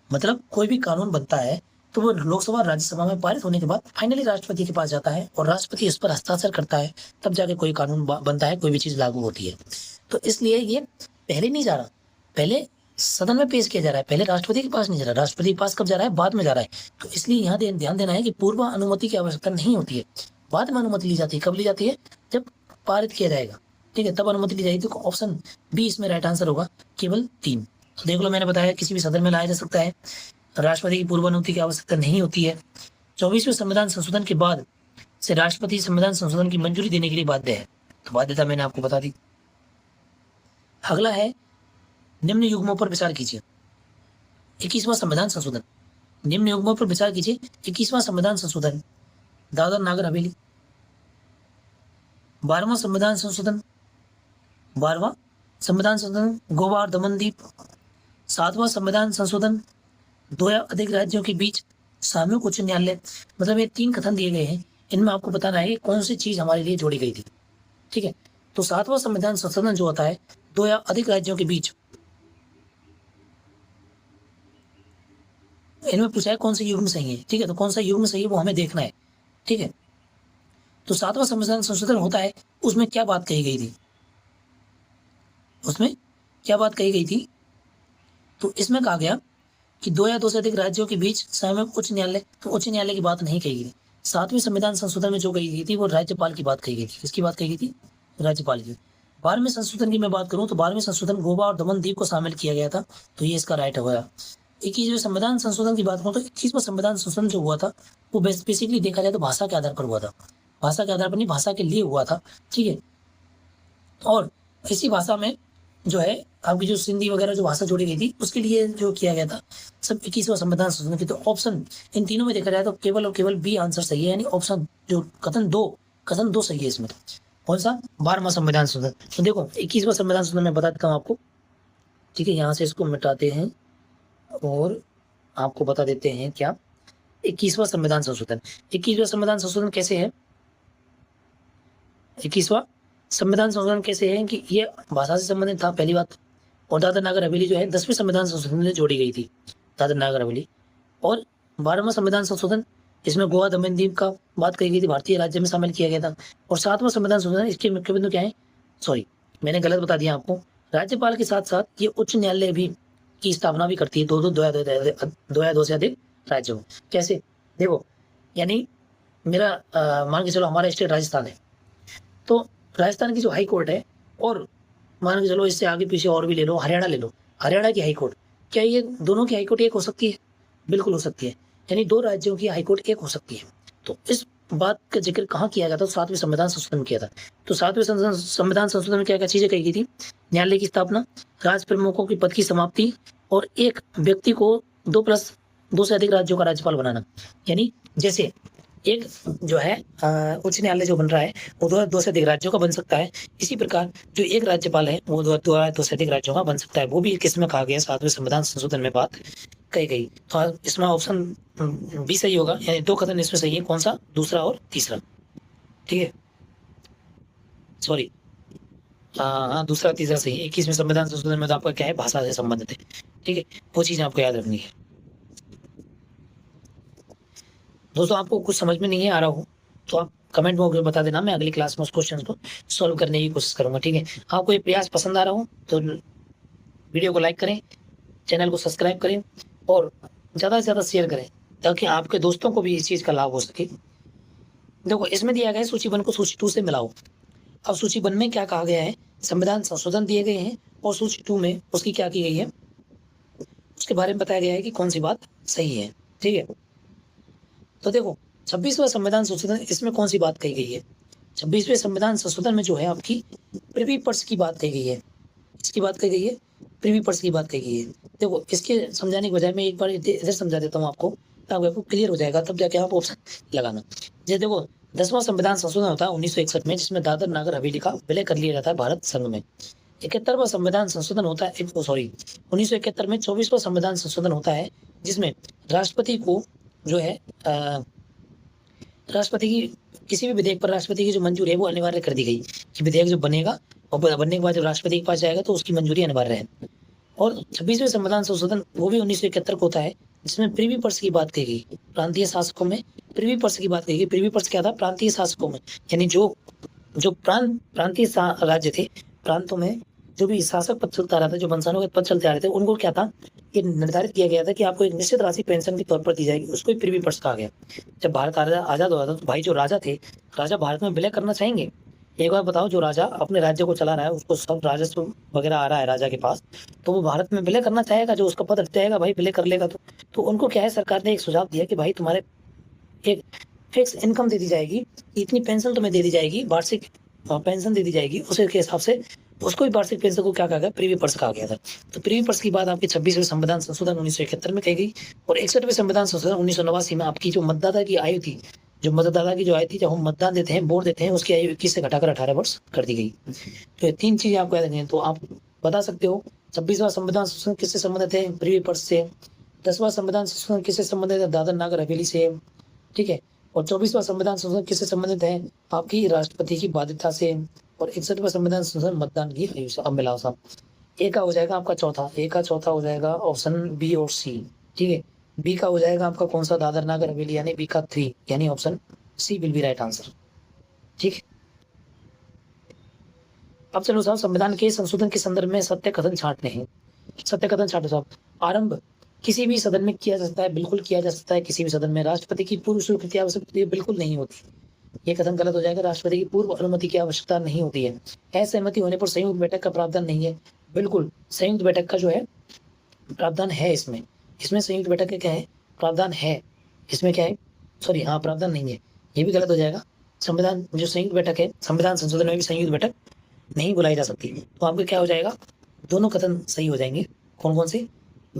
मतलब कोई भी कानून बनता है तो वो लोकसभा राज्यसभा में पारित होने के बाद फाइनली राष्ट्रपति के पास जाता है और राष्ट्रपति इस पर हस्ताक्षर करता है, तब जाके कोई कानून बनता है, कोई भी चीज लागू होती है। तो इसलिए ये पहले नहीं जा रहा, पहले सदन में पेश किया जा रहा है, पहले राष्ट्रपति के पास नहीं जा रहा। राष्ट्रपति के पास कब जा रहा है? बाद में जा रहा है। तो इसलिए यहाँ ध्यान देना है कि पूर्व अनुमति की आवश्यकता नहीं होती है, बाद में अनुमति ली जाती है। कब ली जाती है? जब पारित किया जाएगा। ठीक है, तब अनुमति ली जाएगी। तो ऑप्शन बी इसमें राइट आंसर होगा, केवल 3। तो देख लो, मैंने बताया किसी भी सदन में लाया जा सकता है, राष्ट्रपति की पूर्व अनुमति की आवश्यकता नहीं होती है। 24वें संविधान संशोधन के बाद से राष्ट्रपति संविधान संशोधन की मंजूरी देने के लिए बाध्य है। तो बाध्यता मैंने आपको बता दी। अगला है, निम्न युग्मों पर विचार कीजिए। 21वां संविधान संशोधन, निम्न युग्मों पर विचार कीजिए। 21वां संविधान संशोधन दादर नागर हवेली। 12वां संविधान संशोधन, 12वां संविधान संशोधन गोवा और दमन द्वीप। 7वां संविधान संशोधन 2 या अधिक राज्यों के बीच सामूहिक उच्च न्यायालय। मतलब ये 3 कथन दिए गए हैं, इनमें आपको बताना है कि कौन सी चीज हमारे लिए जोड़ी गई थी। ठीक है, तो 7वां संविधान संशोधन जो होता है 2 या अधिक राज्यों के बीच, इनमें पूछा है कौन सा युग्म सही है। ठीक है, तो कौन सा युग्म सही है वो हमें देखना है। ठीक है, तो 7वां संविधान संशोधन होता है, उसमें क्या बात कही गई थी? उसमें क्या बात कही गई थी? तो इसमें कहा गया कि 2 या 2 से अधिक राज्यों के बीच सामूहिक उच्च न्यायालय। तो उच्च न्यायालय की बात नहीं कही गई। 7वें संविधान संशोधन में जो कही गई थी वो राज्यपाल की बात कही गई थी। किसकी बात कही गई थी? राज्यपाल की। 12वें संशोधन की मैं बात करूं तो 12वें संशोधन गोवा और दमन द्वीप को शामिल किया गया था, तो ये इसका राइट होगा। 21वें संविधान संशोधन की बात करूं तो 21वां संविधान संशोधन जो हुआ था वो बेसिकली देखा जाए तो भाषा के आधार पर हुआ था। भाषा के आधार पर नहीं, भाषा के लिए हुआ था। ठीक है, और इसी भाषा में जो है आपकी जो सिंधी वगैरह जो भाषा जोड़ी गई थी उसके लिए जो किया गया था सब 21वां संविधान संशोधन की। तो ऑप्शन इन तीनों में देखा जाए तो केवल और केवल बी आंसर सही है, यानी ऑप्शन जो कथन दो सही है इसमें। कौन सा? 12वां संविधान संशोधन। तो देखो 21वां संविधान संशोधन मैं बता देता हूँ आपको। ठीक है, यहाँ से इसको मिटाते हैं और आपको बता देते हैं क्या 21वां संविधान संशोधन। 21वां संविधान संशोधन कैसे है? 21वां संविधान संशोधन कैसे है कि ये भाषा से संबंधित था, पहली बात। और दादर नागर हवेली जो है 10वें संविधान संशोधन में जोड़ी गई थी, दादर नागर हवेली। और 12वां संविधान संशोधन, इसमें गोवा दमन द्वीप का बात कही गई थी, भारतीय राज्य में शामिल किया गया था। और 7वां संविधान संशोधन, इसके मुख्य बिंदु क्या है? सॉरी, मैंने गलत बता दिया आपको। राज्यपाल के साथ साथ ये उच्च न्यायालय भी की स्थापना भी करती है, दो या दो से अधिक राज्यों में। कैसे? देखो, यानी मेरा मान के चलो हमारा स्टेट राजस्थान है, तो राजस्थान की जो हाई कोर्ट है, और मान के चलो इससे आगे पीछे और भी ले लो, हरियाणा ले लो, हरियाणा की हाई कोर्ट, क्या ये दोनों की हाई कोर्ट एक हो सकती है? बिल्कुल हो सकती है। यानी 2 राज्यों की हाई कोर्ट एक हो सकती है। तो इस बात का जिक्र कहाँ किया गया था? 7वें संविधान संशोधन में किया था। तो 7वें संविधान संशोधन में क्या-क्या चीज़ें कही गई थी? न्यायालय की स्थापना, राज्य प्रमुखों के पद की समाप्ति और एक व्यक्ति को 2 से अधिक राज्यों का राज्यपाल बनाना। यानी जैसे एक जो है उच्च न्यायालय जो बन रहा है वो 2 से अधिक राज्यों का बन सकता है। इसी प्रकार जो एक राज्यपाल है वो 2 से अधिक राज्यों का बन सकता है। वो भी किसमें कहा गया? 7वें संविधान संशोधन में बात कही गई। तो इसमें ऑप्शन बी सही होगा, यानी 2 कथन इसमें सही है। कौन सा? दूसरा और तीसरा। ठीक है, सॉरी, हाँ, दूसरा तीसरा सही है। 21वें संविधान संशोधन में तो आपका क्या है? भाषा से संबंधित है। ठीक है, वो चीज़ आपको याद रखनी है। दोस्तों आपको कुछ समझ में नहीं आ रहा हो तो आप कमेंट बॉक्स में बता देना, मैं अगली क्लास में उस क्वेश्चन को सॉल्व करने की कोशिश करूंगा। ठीक है, आपको ये प्रयास पसंद आ रहा हो तो वीडियो को लाइक करें, चैनल को सब्सक्राइब करें और ज़्यादा से ज़्यादा शेयर करें ताकि आपके दोस्तों को भी इस चीज़ का लाभ हो सके। देखो इसमें दिया गया है सूची 1 को सूची 2 से मिलाओ। अब सूची 1 में क्या कहा गया है? संविधान संशोधन दिए गए हैं और सूची 2 में उसकी क्या की गई है, उसके बारे में बताया गया है कि कौन सी बात सही है। ठीक है, तो देखो 26वां संविधान संशोधन, इसमें कौन सी बात कही गई है? 26वें संविधान संशोधन में जो है आपकी प्रिवी पर्स की बात कही गई है। इसकी बात कही गई है, प्रिवी पर्स की बात कही गई है। देखो इसके समझाने के बजाय मैं एक बार इधर समझा देता हूँ आपको, तब आपको क्लियर हो जाएगा, तब जाके आप ऑप्शन लगाना। जैसे देखो 10वां संविधान संशोधन होता है 1961 में, जिसमें दादर नागर हवेली का विलय कर लिया जाता है भारत संघ में। 71वां संविधान संशोधन होता है 1971 में 24वां संविधान संशोधन होता है, जिसमें राष्ट्रपति को जो है राष्ट्रपति की किसी भी विधेयक पर राष्ट्रपति की जो मंजूरी है वो अनिवार्य कर दी गई कि विधेयक जो बनेगा और बनने के बाद जब राष्ट्रपति के पास जाएगा तो उसकी मंजूरी अनिवार्य है। और 26वें संविधान संशोधन वो भी 1971 को होता है, जिसमें प्रिवी पर्स की बात कही गई। प्रांतीय शासकों में प्रिवी पर्स की बात कही गई। प्रिवी पर्स क्या था? प्रांतीय शासकों में, यानी जो जो प्रांतीय राज्य थे, प्रांतों में जो भी शासक पद चलता रहा था, जो वंशानुगत पद चलते आ रहे थे, उनको क्या था, ये निर्धारित किया गया था कि आपको एक निश्चित राशि पेंशन के तौर पर दी जाएगी। उसको ही प्रिवी पर्स कहा गया। जब भारत आजाद हुआ था तो भाई जो राजा थे, राजा भारत में विलय करना चाहेंगे। एक बार बताओ, जो राजा अपने राज्य को चला रहा है, उसको सब राजस्व वगैरह आ रहा है राजा के पास, तो वो भारत में विलय करना चाहेगा? जो उसका पद हट जाएगा भाई, विलय कर लेगा तो उनको क्या है, सरकार ने एक सुझाव दिया कि भाई तुम्हारे एक फिक्स इनकम दे दी जाएगी, इतनी पेंशन तुम्हें दे दी जाएगी, वार्षिक पेंशन दे दी जाएगी। उसी के हिसाब से उसको भी वार्षिक पेंशन को क्या कहा गया? प्रीवी पर्स कहा गया था। तो प्रीवी पर्स की बात आपकी 26वें संविधान संशोधन 1971 में कही गई। और 61वें संविधान संशोधन 1989 में आपकी जो मतदाता की आयु थी, जो मतदाता की जो आयु थी, जब हम मतदान देते हैं, वोट देते हैं, उसकी आयु 21 से घटाकर 18 वर्ष कर दी गई। तो ये 3 चीजें आपको याद रखनी है। तो आप बता सकते हो 26वां संविधान संशोधन किससे संबंधित है? प्रीवी पर्स से। 10वां संविधान संशोधन किससे संबंधित है? दादर नागर हवेली से। ठीक है, और 24वां संविधान संशोधन किससे संबंधित है? आपकी राष्ट्रपति की बाध्यता से। और 61वां संविधान संशोधन मतदान की आयु से। अब मिलाओ साहब, ए का हो जाएगा आपका चौथा, ए का चौथा हो जाएगा ऑप्शन बी और सी। ठीक है, बी का हो जाएगा आपका कौन सा? दादर नागर हवेली, यानी बी का 3, यानी option C will be right answer. ठीक है, अब चलो साहब संविधान के संशोधन के संदर्भ में सत्य कथन छांटने हैं। सत्य कथन छांटो साहब। आरंभ किसी भी सदन में किया जा सकता है, बिल्कुल किया जा सकता है किसी भी सदन में। राष्ट्रपति की पूर्व स्वीकृति आवश्यकता बिल्कुल नहीं होती। ये कथन गलत हो जाएगा। राष्ट्रपति की पूर्व अनुमति की आवश्यकता नहीं होती है। असहमति होने पर संयुक्त बैठक का प्रावधान नहीं है। बिल्कुल संयुक्त बैठक का जो है प्रावधान है इसमें। इसमें संयुक्त बैठक का क्या है? प्रावधान है। इसमें क्या है? सॉरी, हाँ, प्रावधान नहीं है, ये भी गलत हो जाएगा। संविधान जो संयुक्त बैठक है, संविधान संशोधन में भी संयुक्त बैठक नहीं बुलाई जा सकती। तो आपका क्या हो जाएगा? दोनों कथन सही हो जाएंगे। कौन कौन से?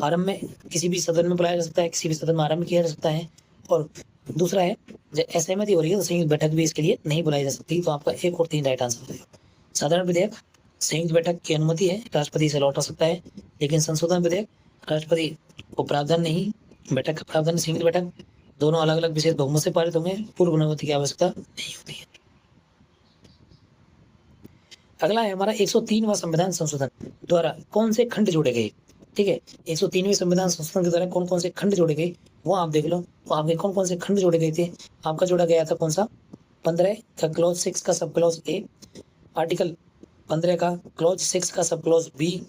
आरंभ में किसी भी सदन में बुलाया जा सकता है, किसी भी सदन में आरंभ किया जा सकता है। और दूसरा है जब असहमति हो रही है तो संयुक्त बैठक भी इसके लिए नहीं बुलाई जा सकती। तो आपका 1 और 3 राइट आंसर है। साधारण विधेयक संयुक्त बैठक की अनुमति है, राष्ट्रपति से लौटा सकता है। लेकिन संशोधन विधेयक राष्ट्रपति को प्रावधान नहीं, बैठक का प्रावधान, संयुक्त बैठक, दोनों अलग अलग विशेष बहुमत से पारित होंगे, पूर्व अनुमति की आवश्यकता नहीं होती है। अगला है हमारा 103वां संविधान संशोधन द्वारा कौन से खंड जोड़े गए? ठीक है, 103वें संविधान संशोधन के द्वारा कौन कौन से खंड जोड़े गए वो आप देख लो। तो आपके कौन कौन से खंड जोड़े गए थे? आपका जोड़ा गया था कौन सा? 15 का क्लॉज 6 का सब क्लॉज ए, आर्टिकल 15 का क्लॉज 6 का सब क्लॉज बी,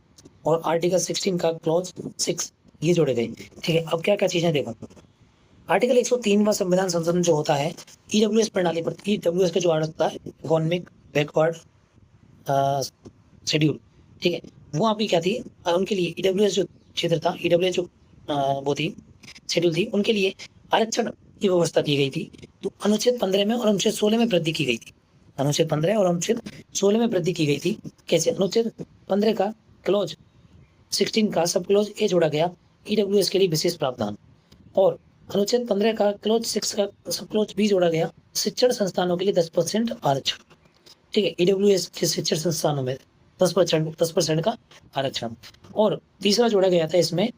और आर्टिकल 16 का क्लॉज 6, ये जोड़े गए। ठीक है, अब क्या क्या चीजें देखो। आर्टिकल 103वां संविधान संशोधन जो होता है ईडब्ल्यूएस प्रणाली पर, ईडब्ल्यूएस का जो आर्ट होता है इकोनॉमिक बैकवर्ड शेड्यूल। ठीक है, वो आपकी क्या थी? उनके लिए ईडब्ल्यूएस जो क्षेत्र था, ईडब्ल्यूएस जो वो थी शेड्यूल थी, उनके लिए आरक्षण की व्यवस्था की गई थी। तो अनुच्छेद 15 में और अनुच्छेद 16 में वृद्धि की गई थी। अनुच्छेद 15 और अनुच्छेद 16 में वृद्धि की गई थी। कैसे? अनुच्छेद 15 का क्लॉज 16 का सब क्लॉज ए जोड़ा गया, ईडब्ल्यूएस के लिए विशेष प्रावधान। और अनुच्छेद 15 का क्लॉज 6 का सब क्लॉज बी जोड़ा गया, शिक्षण संस्थानों के लिए 10% आरक्षण। ठीक है, ईडब्ल्यूएस के शिक्षण संस्थानों में 10% का आरक्षण। और तीसरा जोड़ा गया था इसमें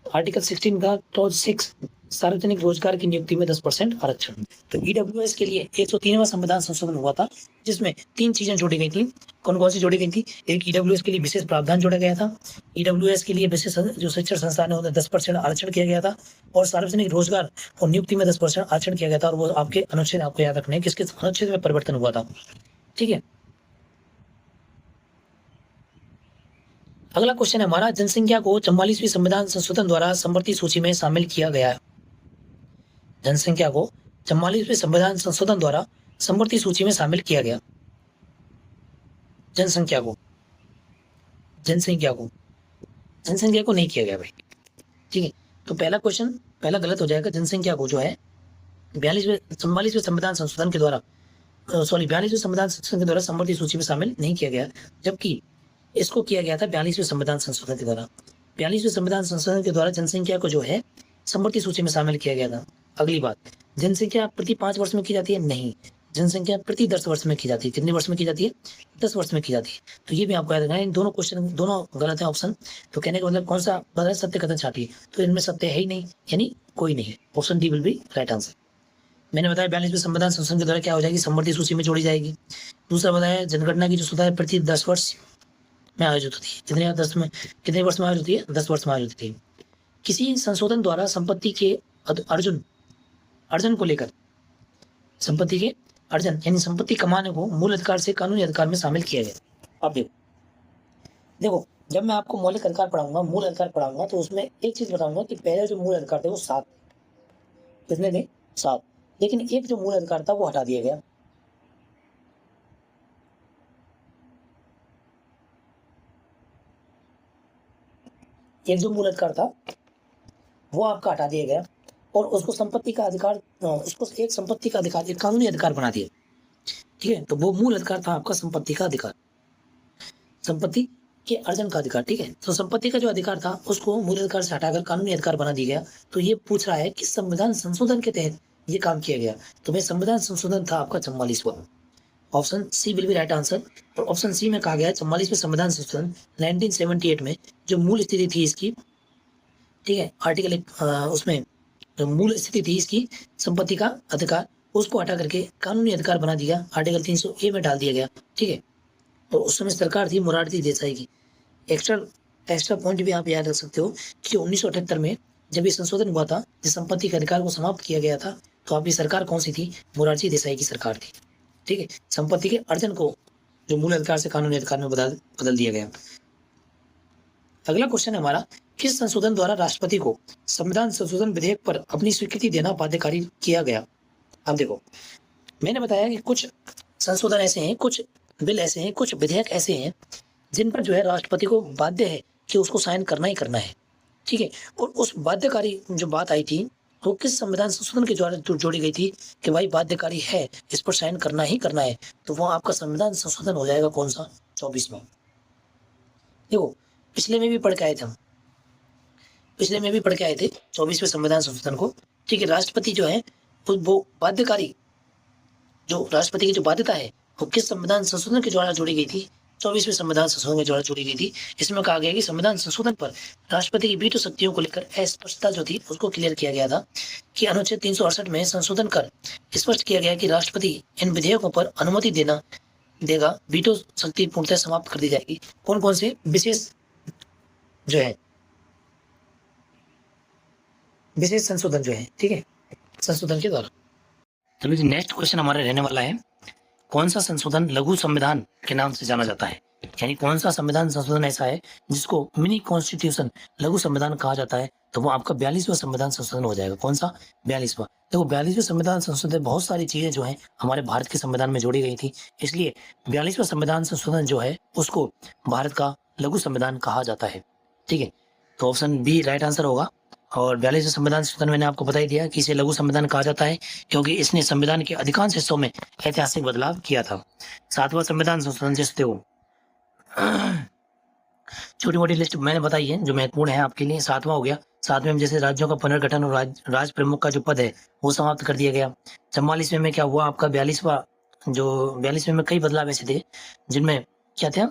आर्टिकल 16 का क्लॉज 6, सार्वजनिक रोजगार की नियुक्ति में 10% आरक्षण। तो ईडब्ल्यूएस के लिए 103वां संविधान संशोधन हुआ था, जिसमें 3 चीजें जोड़ी गई थी। कौन कौन सी जोड़ी गई थी? एक, ईडब्ल्यूएस के लिए विशेष प्रावधान जोड़ा गया था, ईडब्ल्यूएस के लिए विशेष जो शिक्षण संस्थान है उन्हें 10% आरक्षण किया गया था, और सार्वजनिक रोजगार और नियुक्ति में 10% आरक्षण किया गया था। और वो आपके अनुच्छेद आपको याद रखने हैं किसके अनुच्छेद में परिवर्तन हुआ था। ठीक है, अगला क्वेश्चन है हमारा, जनसंख्या को 44वीं संविधान संशोधन द्वारा समवर्ती सूची में शामिल किया गया है। जनसंख्या को 44वें संविधान संशोधन द्वारा समवर्ती सूची में शामिल किया गया। जनसंख्या को नहीं किया गया भाई। ठीक है, तो पहला गलत हो जाएगा। जनसंख्या को जो है 44वें संविधान संशोधन के द्वारा 42वें संविधान संशोधन के द्वारा समवर्ती सूची में शामिल नहीं किया गया, जबकि इसको किया गया था 42वें संविधान संशोधन के द्वारा। 42वें संविधान संशोधन के द्वारा जनसंख्या को जो है समवर्ती सूची में शामिल किया गया था। अगली बात, जनसंख्या प्रति 5 वर्ष में की जाती है? नहीं, जनसंख्या प्रति 10 वर्ष में की जाती है। कितने वर्ष में की जाती है? 10 वर्ष में की जाती है। तो ये भी आपको याद रखना है। इन दोनों क्वेश्चन दोनों गलत है ऑप्शन। तो कहने का मतलब कौन सा गलत? सत्य कथन चाहती है, तो इनमें सत्य है ही नहीं, यानी कोई नहीं है। Option D will be right answer. मैंने बताया 42वें संविधान संशोधन के द्वारा क्या हो जाएगी? समवर्ती सूची में जोड़ी जाएगी। दूसरा बताया जनगणना की जो सुधा है प्रति 10 वर्ष में आयोजित होती है। कितने वर्ष में आयोजित होती है? 10 वर्ष में आयोजित होती है। किसी संशोधन द्वारा संपत्ति के अर्जन को लेकर संपत्ति के अर्जन यानी संपत्ति कमाने को मूल अधिकार से कानूनी अधिकार में शामिल किया गया। अब देखो जब मैं आपको मौलिक अधिकार पढ़ाऊंगा, मूल अधिकार पढ़ाऊंगा, तो उसमें एक चीज बताऊंगा कि पहले जो मूल अधिकार थे वो 7, कितने थे? 7। लेकिन एक जो मूल अधिकार था वो हटा दिया गया। एक जो मूल अधिकार था वो आपका हटा दिया गया, और उसको संपत्ति का अधिकार, उसको एक संपत्ति का अधिकार, एक कानूनी अधिकार बना दिया। ठीक है, तो वो मूल अधिकार था आपका संपत्ति का अधिकार, संपत्ति के अर्जन का अधिकार। ठीक है, तो संपत्ति का जो अधिकार था उसको मूल अधिकार से हटाकर कानूनी अधिकार बना दिया गया। तो ये पूछ रहा है कि संविधान संशोधन के तहत ये काम किया गया। तो भाई संविधान संशोधन था आपका 44वां। Option C will be right answer. और ऑप्शन सी में कहा गया है 44वें संविधान संशोधन 1978 में जो मूल स्थिति थी इसकी, ठीक है, आर्टिकल उसमें मूल स्थिति थी इसकी संपत्ति का अधिकार, उसको हटा करके कानूनी अधिकार बना दिया, आर्टिकल 300A में डाल दिया गया। ठीक है, तो उस समय सरकार थी मोरारजी देसाई की। एक्स्ट्रा पॉइंट भी आप याद रख सकते हो कि 1978 में जब ये संशोधन हुआ था, जिस संपत्ति के अधिकार को समाप्त किया गया था, तो आपकी सरकार कौन सी थी? मोरारजी देसाई की सरकार थी। ठीक है, संपत्ति के अर्जन को जो मूल अधिकार से कानूनी अधिकार में बदल दिया गया। अगला क्वेश्चन है हमारा, किस संशोधन द्वारा राष्ट्रपति को संविधान संशोधन विधेयक पर अपनी स्वीकृति देना बाध्यकारी किया गया? अब देखो मैंने बताया कि कुछ संशोधन ऐसे हैं, कुछ बिल ऐसे हैं, कुछ विधेयक ऐसे हैं जिन पर जो है राष्ट्रपति को बाध्य है कि उसको साइन करना ही करना है। ठीक है, और उस बाध्यकारी जो बात आई थी वो किस संविधान संशोधन के द्वारा जोड़ी गई थी कि भाई बाध्यकारी है, इस पर साइन करना ही करना है। तो वो आपका संविधान संशोधन हो जाएगा कौन सा? 24वां। देखो पिछले में भी पढ़ के आए थे हम, 24वें संविधान संशोधन को। ठीक है, राष्ट्रपति जो है वो बाध्यकारी, जो राष्ट्रपति की जो बाध्यता है वो किस संविधान संशोधन के द्वारा जोड़ी गई थी? 24वें संविधान संशोधन के द्वारा जोड़ी गई थी। इसमें कहा गया कि संविधान संशोधन पर राष्ट्रपति की वीटो शक्तियों को लेकर अस्पष्टता जो थी उसको क्लियर किया गया था कि अनुच्छेद 368 में संशोधन कर स्पष्ट किया गया कि राष्ट्रपति इन विधेयकों पर अनुमति देगा, वीटो शक्ति पूर्णतः समाप्त कर दी जाएगी। कौन कौन से विशेष जो है विशेष संशोधन जो है, ठीक है, संशोधन के द्वारा। चलो जी, नेक्स्ट क्वेश्चन हमारा रहने वाला है, कौन सा संशोधन लघु संविधान के नाम से जाना जाता है? यानी कौन सा संविधान संशोधन ऐसा है जिसको मिनी कॉन्स्टिट्यूशन लघु संविधान कहा जाता है? तो वो आपका 42वां संविधान संशोधन हो जाएगा। कौन सा? 42वां। देखो 42वें संविधान संशोधन बहुत सारी चीजें जो है हमारे भारत के संविधान में जोड़ी गई थी, इसलिए 42वां संविधान संशोधन जो है उसको भारत का लघु संविधान कहा जाता है। ठीक है, तो ऑप्शन बी राइट आंसर होगा। और 42वां संविधान संशोधन मैंने आपको बता ही दिया कि इसे लघु संविधान कहा जाता है क्योंकि इसने संविधान के अधिकांश हिस्सों में ऐतिहासिक बदलाव किया था। 7वां संविधान संशोधन जैसे हो छोटी मोटी लिस्ट मैंने बताई है जो महत्वपूर्ण है आपके लिए। 7वां हो गया, 7वें में जैसे राज्यों का पुनर्गठन और राज प्रमुख का जो पद है वो समाप्त कर दिया गया। 44वें में क्या हुआ आपका 42वें में कई बदलाव ऐसे थे जिनमें क्या थे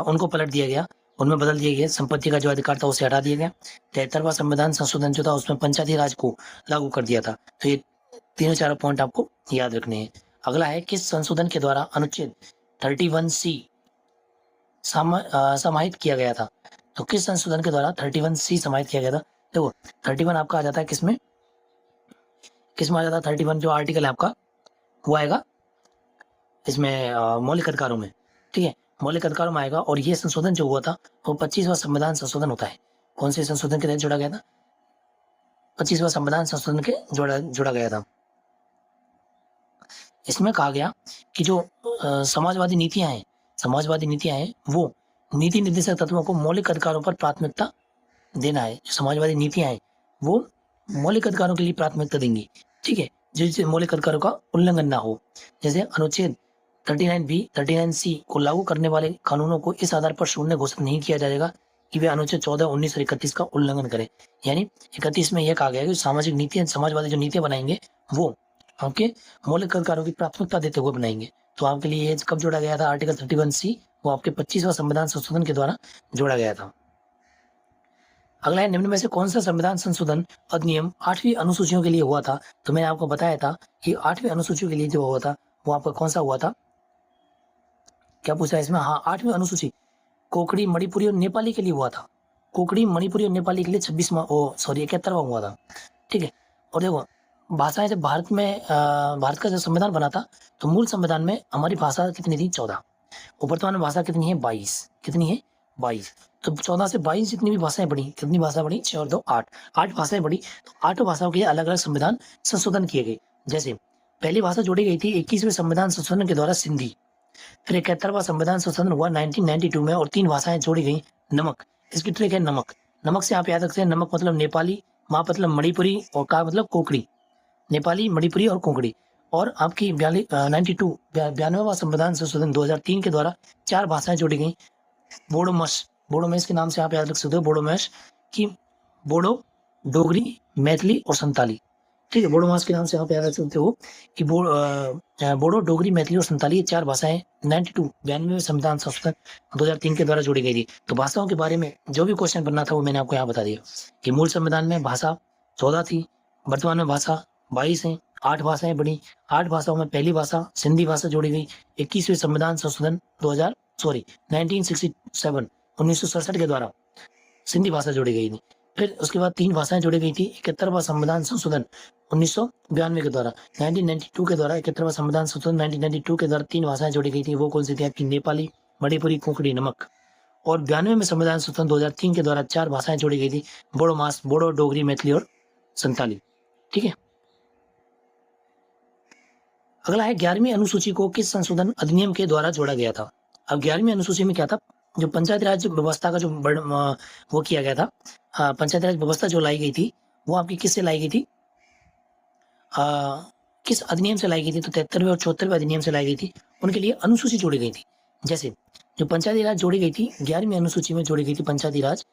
उनको पलट दिया गया, उनमें बदल दिया गया, संपत्ति का जो अधिकार था उसे हटा दिया गया। 73वां संविधान संशोधन जो था उसमें पंचायती राज को लागू कर दिया था। तो ये तीनों चारों पॉइंट आपको याद रखने हैं। अगला है किस संशोधन के द्वारा अनुच्छेद 31C समाहित किया गया था। तो किस संशोधन के द्वारा 31C समाहित किया गया था। देखो 31 आपका आ जाता है किसमें आ जाता है 31 जो आर्टिकल है आपका वो आएगा इसमें मौलिक अधिकारों में, ठीक है, मौलिक अधिकारों में आएगा। और ये संशोधन जो हुआ था वो 25वां संविधान संशोधन होता है। कौन से संशोधन के तहत जोड़ा गया था? 25वां संविधान संशोधन के जोड़ा गया था। इसमें कहा गया कि जो समाजवादी नीतियां हैं वो नीति निर्देशक तत्वों को मौलिक अधिकारों पर प्राथमिकता देना है। जो समाजवादी नीतियां हैं वो मौलिक अधिकारों के लिए प्राथमिकता देंगी, ठीक है, जिससे मौलिक अधिकारों का उल्लंघन ना हो। जैसे अनुच्छेद 39B 39C को लागू करने वाले कानूनों को इस आधार पर शून्य घोषित नहीं किया जाएगा कि वे अनुच्छेद 14, 19 और 31 का उल्लंघन करें। यानी 31 में यह कहा गया कि सामाजिक नीतियां समाजवादी जो नीतियां बनाएंगे वो आपके मौलिक अधिकारों की प्राथमिकता देते हुए बनाएंगे। तो आपके लिए ये कब जोड़ा गया था आर्टिकल 31C, वो आपके 25वां संविधान संशोधन के द्वारा जोड़ा गया था। अगला है निम्न में से कौन सा संविधान संशोधन अधिनियम 8वीं अनुसूचियों के लिए हुआ था। तो मैंने आपको बताया था कि 8वीं अनुसूची के लिए जो हुआ था वो आपका कौन सा हुआ था, क्या पूछा है इसमें? हाँ, 8वीं अनुसूची कोकड़ी, मणिपुरी और नेपाली के लिए हुआ था। कोकड़ी, मणिपुरी और नेपाली के लिए 71वां हुआ था, ठीक है। और देखो भाषाएं जब भारत का जब संविधान बना था तो मूल संविधान में हमारी भाषा कितनी थी? 14। वर्तमान में भाषा कितनी है? 22। कितनी है? 22। तो 14 से 22 जितनी भी भाषाएं बढ़ी, कितनी भाषा बढ़ी? 6 और 2 8, 8 भाषाएं बढ़ी। तो 8 भाषाओं के लिए अलग अलग संविधान संशोधन किए गए। जैसे पहली भाषा जोड़ी गई थी 21वें संविधान संशोधन के द्वारा सिंधी। फिर 71वां संविधान संशोधन हुआ 1992 में और 3 भाषाएं जोड़ी गई। नमक, इसकी ट्रिक है नमक। नमक से आप याद रखते हैं नमक मतलब नेपाली, मा मतलब मणिपुरी और का मतलब कोकड़ी। नेपाली, मणिपुरी और कोंकणी। और आपकी 92वां संविधान संशोधन 2003 के द्वारा 4 भाषाएं जोड़ी गई। बोडोमैश के नाम से आप याद रख सकते हो बोडोमैश की बोडो, डोगरी, मैथिली और संताली, ठीक है। बोडोमैश के नाम से आप याद रख सकते हो कि बोडो, डोगरी, मैथिली और संताली, ये 4 भाषाएं 92वें संविधान संशोधन 2003 के द्वारा जोड़ी गई थी। तो भाषाओं के बारे में जो भी क्वेश्चन बनना था वो मैंने आपको यहाँ बता दिया कि मूल संविधान में भाषा 14 थी, वर्तमान में भाषा 22 है, 8 भाषाएं बढ़ी। 8 भाषाओं में पहली भाषा सिंधी भाषा जोड़ी गई। 21वें संविधान संशोधन 1967 के द्वारा सिंधी भाषा जोड़ी गई थी। फिर उसके बाद 3 भाषाएं जोड़ी गई थी। 71वां संविधान संशोधन 1992 के द्वारा 1992 के द्वारा 71वां संविधान संशोधन 1992 के द्वारा 3 भाषाएं जोड़ी गई थी। वो कौन सी थी आपकी? नेपाली, मणिपुरी, कोंकणी, नमक। और 92 में संविधान संशोधन 2003 के द्वारा 4 भाषाएं जोड़ी गई थी। बोडो, डोगरी, मैथिली और संताली, ठीक है। अगला है 11वीं अनुसूची को किस संशोधन अधिनियम के द्वारा जोड़ा गया था। अब 11वीं अनुसूची में क्या था? जो पंचायती राज व्यवस्था का जो वो किया गया था, पंचायती राज व्यवस्था जो लाई गई थी वो आपकी किससे लाई गई थी? किस अधिनियम से लाई गई थी? तो 73वें और 74वें अधिनियम से लाई गई थी। उनके लिए अनुसूची जोड़ी गई थी। जैसे जो पंचायती राज जोड़ी गई थी 11वीं अनुसूची में जोड़ी गई थी। पंचायती राज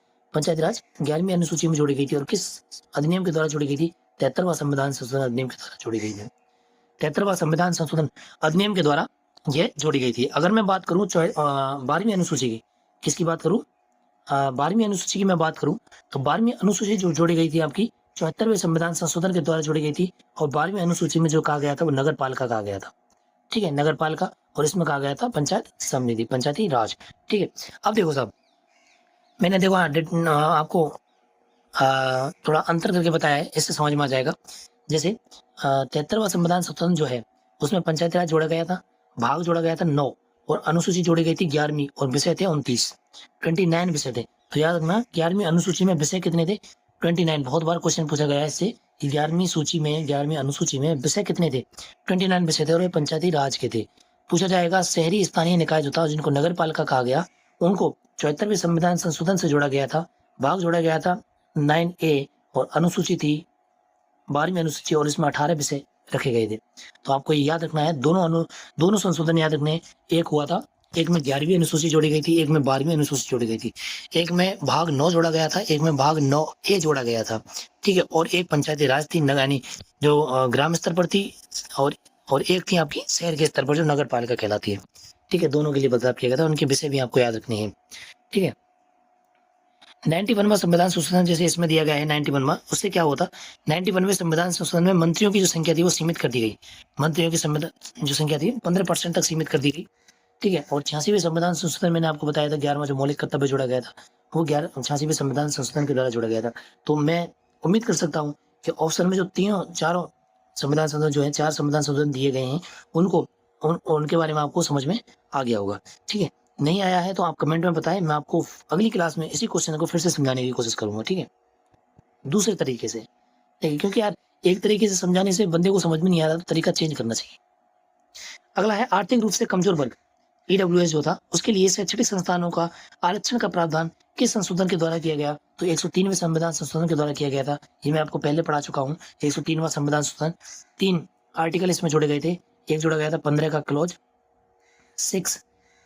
11वीं अनुसूची में जोड़ी गई थी। और किस अधिनियम के द्वारा जोड़ी गई थी? 73वां संविधान संशोधन अधिनियम के द्वारा जोड़ी गई थी। 73वां संविधान संशोधन अधिनियम के द्वारा यह जोड़ी गई थी। अगर मैं बात करूं 12वीं अनुसूची की, किसकी बात करूं? 12वीं अनुसूची की मैं बात करूं तो 12वीं अनुसूची जो जोड़ी गई थी आपकी 74वें संविधान संशोधन के द्वारा जोड़ी गई थी। और 12वीं अनुसूची में जो कहा गया था वो नगर पालिका कहा गया था, ठीक है, नगर पालिका। और इसमें कहा गया था पंचायत समिति, पंचायती राज, ठीक है। अब देखो साहब, मैंने देखो आपको थोड़ा अंतर करके बताया है, इससे समझ में आ जाएगा। जैसे 73वां संविधान संशोधन जो है उसमें पंचायती राज जोड़ा गया था, भाग जोड़ा गया था 9 और अनुसूची जोड़ी गई थी 11वीं और विषय थे 29 विषय थे। तो याद रखना 11वीं अनुसूची में विषय कितने थे? 29। बहुत बार क्वेश्चन पूछा गया है इससे, 11वीं अनुसूची में विषय कितने थे? 29 विषय थे और ये पंचायती राज के थे। पूछा जाएगा शहरी स्थानीय निकाय जो था जिनको नगर पालिका कहा गया उनको 74वें संविधान संशोधन से जोड़ा गया था। भाग जोड़ा गया था 9A और अनुसूची थी 12वीं अनुसूची, और इसमें 18 विषय रखे गए थे। तो आपको ये याद रखना है, दोनों संशोधन याद रखने। एक हुआ था, एक में 11वीं अनुसूची जोड़ी गई थी, एक में 12वीं अनुसूची जोड़ी गई थी। एक में भाग 9 जोड़ा गया था, एक में भाग 9A जोड़ा गया था, ठीक है। और एक पंचायती राज थी, यानी जो ग्राम स्तर पर थी, और एक थी आपकी शहर के स्तर पर जो नगर पालिका कहलाती है, ठीक है। दोनों के लिए बदलाव किया गया था, उनके विषय भी आपको याद रखने हैं, ठीक है। 91वां संविधान संशोधन जैसे इसमें दिया गया है 91वां, उससे क्या होता, 91वें संविधान संशोधन में मंत्रियों की जो संख्या थी वो सीमित कर दी गई। मंत्रियों की जो संख्या थी 15% तक सीमित कर दी गई, ठीक है। और 86वें संविधान संशोधन मैंने आपको बताया था, 11वां जो मौलिक कर्तव्य जोड़ा गया था, वो 86वें संविधान संशोधन के द्वारा जोड़ा गया था। तो मैं उम्मीद कर सकता हूँ कि ऑप्शन में जो चारों संविधान संशोधन जो है, 4 संविधान संशोधन दिए गए हैं, उनके बारे में आपको समझ में आ गया होगा, ठीक है। नहीं आया है तो आप कमेंट में बताएं, मैं आपको अगली क्लास में इसी क्वेश्चन को फिर से समझाने की कोशिश करूंगा, ठीक है, दूसरे तरीके से, ठीक है। क्योंकि यार एक तरीके से समझाने से बंदे को समझ में नहीं आ रहा, तो तरीका चेंज करना चाहिए। अगला है आर्थिक रूप से कमजोर वर्ग, ईडब्ल्यूएस जो था, उसके लिए शैक्षणिक संस्थानों का आरक्षण का प्रावधान किस संशोधन के द्वारा किया गया, तो 103वें संविधान संशोधन के द्वारा किया गया था। ये मैं आपको पहले पढ़ा चुका हूँ। 103वां संविधान संशोधन, 3 आर्टिकल इसमें जोड़े गए थे। एक जोड़ा गया था 15 का क्लॉज 6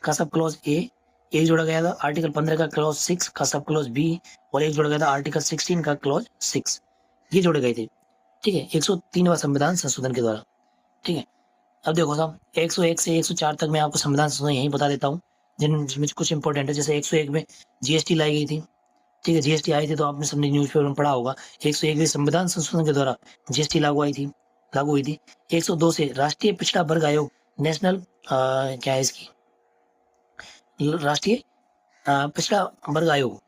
का सब क्लॉज ए, एक जोड़ा गया था आर्टिकल 15 का क्लॉज 6 का सब क्लॉज बी, और एक जोड़ा गया था आर्टिकल 16 का क्लॉज 6, ये जोड़े गए थे, ठीक है, 103वां संविधान संशोधन के द्वारा, ठीक है। अब देखो साहब, 101 से 104 तक मैं आपको संविधान संशोधन यही बता देता हूँ, जिनमें कुछ इंपॉर्टेंट है। जैसे 101 में जीएसटी लाई गई थी, ठीक है, जीएसटी आई थी तो आपने सबने न्यूज़पेपर में पढ़ा होगा। 101 में संविधान संशोधन के द्वारा जीएसटी लागू हुई थी। 102 से राष्ट्रीय पिछड़ा वर्ग आयोग, नेशनल क्या है इसकी, राष्ट्रीय पिछड़ा वर्ग आयोग,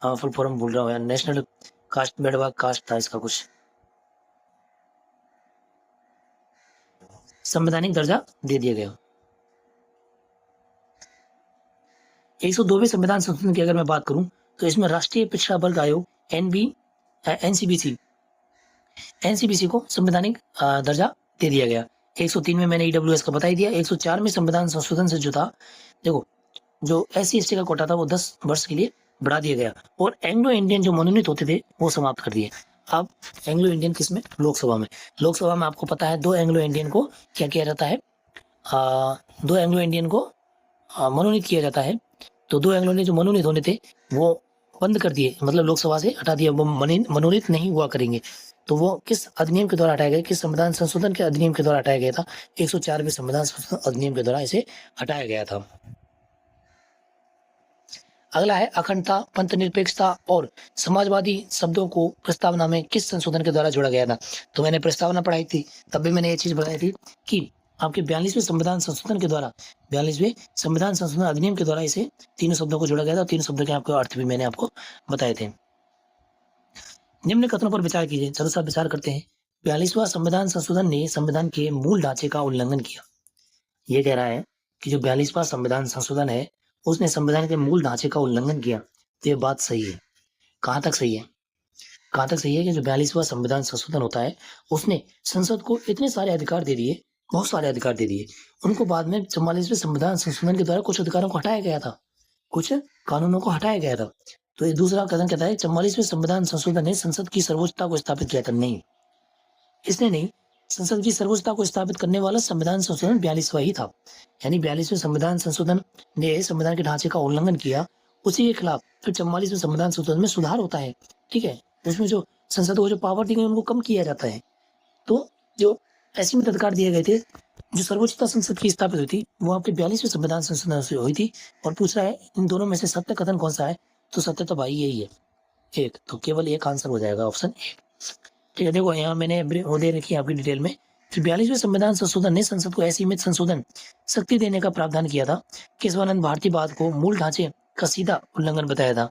फुल फॉर्म भूल रहा हूँ यार, नेशनल कास्ट बेडवा कास्ट था इसका कुछ, संवैधानिक दर्जा दे दिया गया। 102वें संविधान संशोधन की अगर मैं बात करूं तो इसमें राष्ट्रीय पिछड़ा वर्ग आयोग एनसीबीसी को संवैधानिक दर्जा दे दिया गया। 103 में मैंने ईडब्ल्यूएस का बता ही दिया। 104 में संविधान संशोधन से जो था, देखो जो SC/ST का कोटा था वो 10 वर्ष के लिए बढ़ा दिया गया, और एंग्लो इंडियन जो मनोनीत होते थे वो समाप्त कर दिए। अब एंग्लो इंडियन किसमें, लोकसभा में आपको पता है 2 एंग्लो इंडियन को क्या किया जाता है, 2 एंग्लो इंडियन को मनोनीत किया जाता है। तो 2 एंग्लो इंडियन जो मनोनीत होने थे वो बंद कर दिए, मतलब लोकसभा से हटा दिया, वो मनोनीत नहीं हुआ करेंगे। तो वो किस अधिनियम के द्वारा हटाया गया, किस संविधान संशोधन के अधिनियम के द्वारा हटाया गया था, 104वें संविधान संशोधन अधिनियम के द्वारा इसे हटाया गया था। अगला है अखंडता, पंथ निरपेक्षता और समाजवादी शब्दों को प्रस्तावना में किस संशोधन के द्वारा जोड़ा गया था। तो मैंने प्रस्तावना पढ़ाई थी, तब भी मैंने ये चीज बताई थी कि आपके 42वें संविधान संशोधन के द्वारा, 42वें संविधान संशोधन अधिनियम के द्वारा इसे तीनों शब्दों को जोड़ा गया था। तीनों शब्दों के आपको अर्थ भी मैंने आपको बताए थे। निम्न कथनों पर विचार कीजिए, चलो साहब विचार करते हैं। 42वां संविधान संशोधन ने संविधान के मूल ढांचे का उल्लंघन किया। ये कह रहा है कि जो 42वां संविधान संशोधन है उसने संविधान के मूल ढांचे का उल्लंघन किया। तो ये बात सही है। कहाँ तक सही है, कहाँ तक सही है कि जो 42वां संविधान संशोधन होता है उसने संसद को इतने सारे अधिकार दे दिए, बहुत सारे अधिकार दे दिए। उनको बाद में 44वें संविधान संशोधन के द्वारा कुछ अधिकारों को हटाया गया था, कुछ कानूनों को हटाया गया था। तो ये दूसरा कथन कहता है 44वें संविधान संशोधन ने संसद की सर्वोच्चता को स्थापित किया था। नहीं, इसने नहीं, संसद की सर्वोच्चता को स्थापित करने वाला संविधान संशोधन 42वां ही था। यानी 42वें संविधान संशोधन ने संविधान के ढांचे का उल्लंघन किया, उसी के खिलाफ फिर 44वें संविधान संशोधन में सुधार होता है, ठीक है। उसमें जो संसद को जो पावर दी गई उनको कम किया जाता है। तो जो ऐसे में अधिकार दिए गए थे, जो सर्वोच्चता संसद की स्थापित हुई थी वो आपके 42वें संविधान संशोधन से हुई थी। और पूछ रहा है इन दोनों में से सत्य कथन कौन सा है, तो सत्य तो भाई यही है, एक। तो केवल एक आंसर हो जाएगा, ऑप्शन ए, ठीक है। देखो यहाँ मैंने वो दे रखी है आपकी डिटेल में। फिर 42वें संविधान संशोधन ने संसद को असीमित संशोधन शक्ति देने का प्रावधान किया था। केशवानंद भारतीवाद को मूल ढांचे का सीधा उल्लंघन बताया था,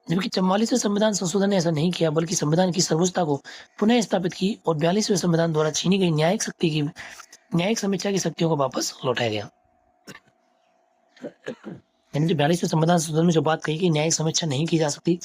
जबकि 44वें संविधान संशोधन ने ऐसा नहीं किया, बल्कि संविधान की सर्वोच्चता को पुनः स्थापित की और 42वें संविधान द्वारा छीनी गई न्यायिक समीक्षा की शक्तियों को वापस लौटाया गया। यानी 42वें संविधान संशोधन में जो बात कही कि न्यायिक समीक्षा नहीं की जा सकती,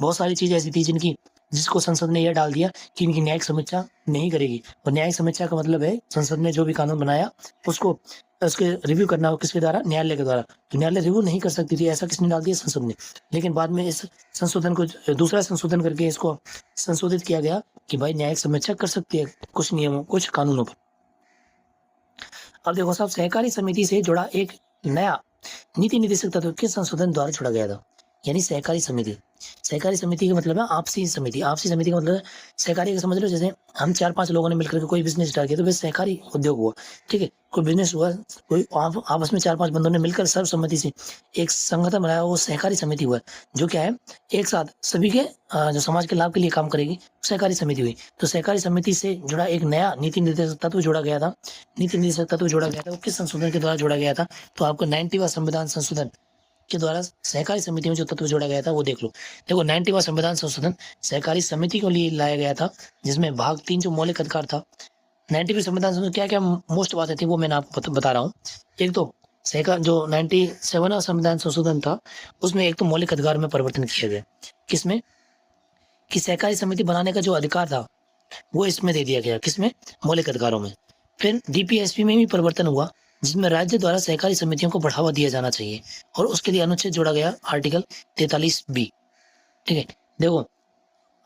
बहुत सारी चीजें ऐसी थी जिनकी जिसको संसद ने यह डाल दिया कि इनकी न्यायिक समीक्षा नहीं करेगी। और न्यायिक समीक्षा का मतलब है संसद ने जो भी कानून बनाया उसको उसके रिव्यू करना हो किसके द्वारा, न्यायालय के द्वारा। तो न्यायालय रिव्यू नहीं कर सकती थी, ऐसा किसने डाल दिया, संसद ने। लेकिन बाद में इस संशोधन को दूसरा संशोधन करके इसको संशोधित किया गया कि भाई न्यायिक समीक्षा कर सकती है कुछ नियमों, कुछ कानूनों पर। अब देखो साहब, सहकारी समिति से जुड़ा एक नया नीति निर्देशक तत्व किस संशोधन द्वारा छोड़ा गया था? यानी सहकारी समिति। सहकारी समिति का मतलब है आपसी समिति। आपसी समिति का मतलब है सहकारी का, समझ लो जैसे हम 4-5 लोगों ने मिलकर के कोई बिजनेस स्टार्ट किया तो वह सहकारी उद्योग हुआ। ठीक है, कोई बिजनेस हुआ, कोई आपस में 4-5 बंदों ने मिलकर सर्वसम्मति से एक संगठन बनाया, वो सहकारी समिति हुआ। जो क्या है, एक साथ सभी के जो समाज के लाभ के लिए काम करेगी, सहकारी समिति हुई। तो सहकारी समिति से जुड़ा एक नया नीति निर्देशक तत्व जोड़ा गया था। नीति निर्देशक तत्व जोड़ा गया था, वो किस संशोधन के द्वारा जोड़ा गया था? तो आपको 90वां संविधान संशोधन के द्वारा सहकारी समिति में जो तत्व जोड़ा गया था वो देख लो। देखो 90वां संविधान संशोधन सहकारी समिति को लिए लाया गया था, जिसमें भाग 3 जो मौलिक अधिकार था। 90वें संविधान संशोधन क्या क्या मोस्ट बातें थी वो मैंने आपको बता रहा हूँ। एक तो सहकार जो 97वां संविधान संशोधन था उसमें एक तो मौलिक अधिकार में परिवर्तन किया गया। किसमें? कि सहकारी समिति बनाने का जो अधिकार था वो इसमें दे दिया गया। किसमें? मौलिक अधिकारों में। फिर डीपीएसपी में भी परिवर्तन हुआ, जिसमें राज्य द्वारा सहकारी समितियों को बढ़ावा दिया जाना चाहिए और उसके लिए अनुच्छेद जोड़ा गया आर्टिकल 43B। ठीक है, देखो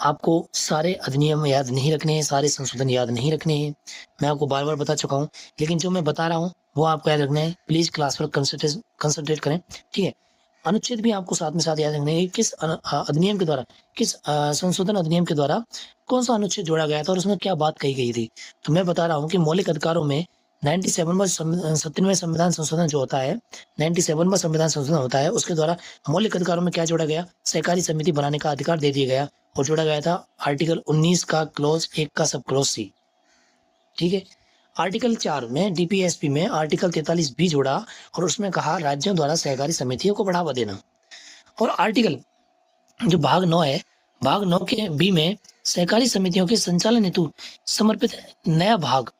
आपको सारे अधिनियम याद नहीं रखने हैं, सारे संशोधन याद नहीं रखने हैं, मैं आपको बार बार बता चुका हूँ, लेकिन जो मैं बता रहा हूँ वो आपको याद रखना है। प्लीज क्लास पर कंसंट्रेट करें। ठीक है, अनुच्छेद भी आपको साथ में साथ याद रखने हैं। किस अधिनियम के द्वारा, किस संशोधन अधिनियम के द्वारा कौन सा अनुच्छेद जोड़ा गया था और उसमें क्या बात कही गई थी। तो मैं बता रहा हूँ कि मौलिक अधिकारों में 97वें संविधान संशोधन जो होता है, 97वां संविधान संशोधन होता है, उसके द्वारा मौलिक अधिकारों में क्या जोड़ा गया? सहकारी समिति बनाने का अधिकार दे दिया गया और जोड़ा गया था आर्टिकल 19 का क्लॉज 1 का सब क्लॉज सी। ठीक है, आर्टिकल 4 में डीपीएसपी में आर्टिकल 43B जोड़ा और उसमें कहा राज्यों द्वारा सहकारी समितियों को बढ़ावा देना। और आर्टिकल जो भाग 9 है, भाग 9 के बी में सहकारी समितियों के संचालन हेतु समर्पित नया भाग,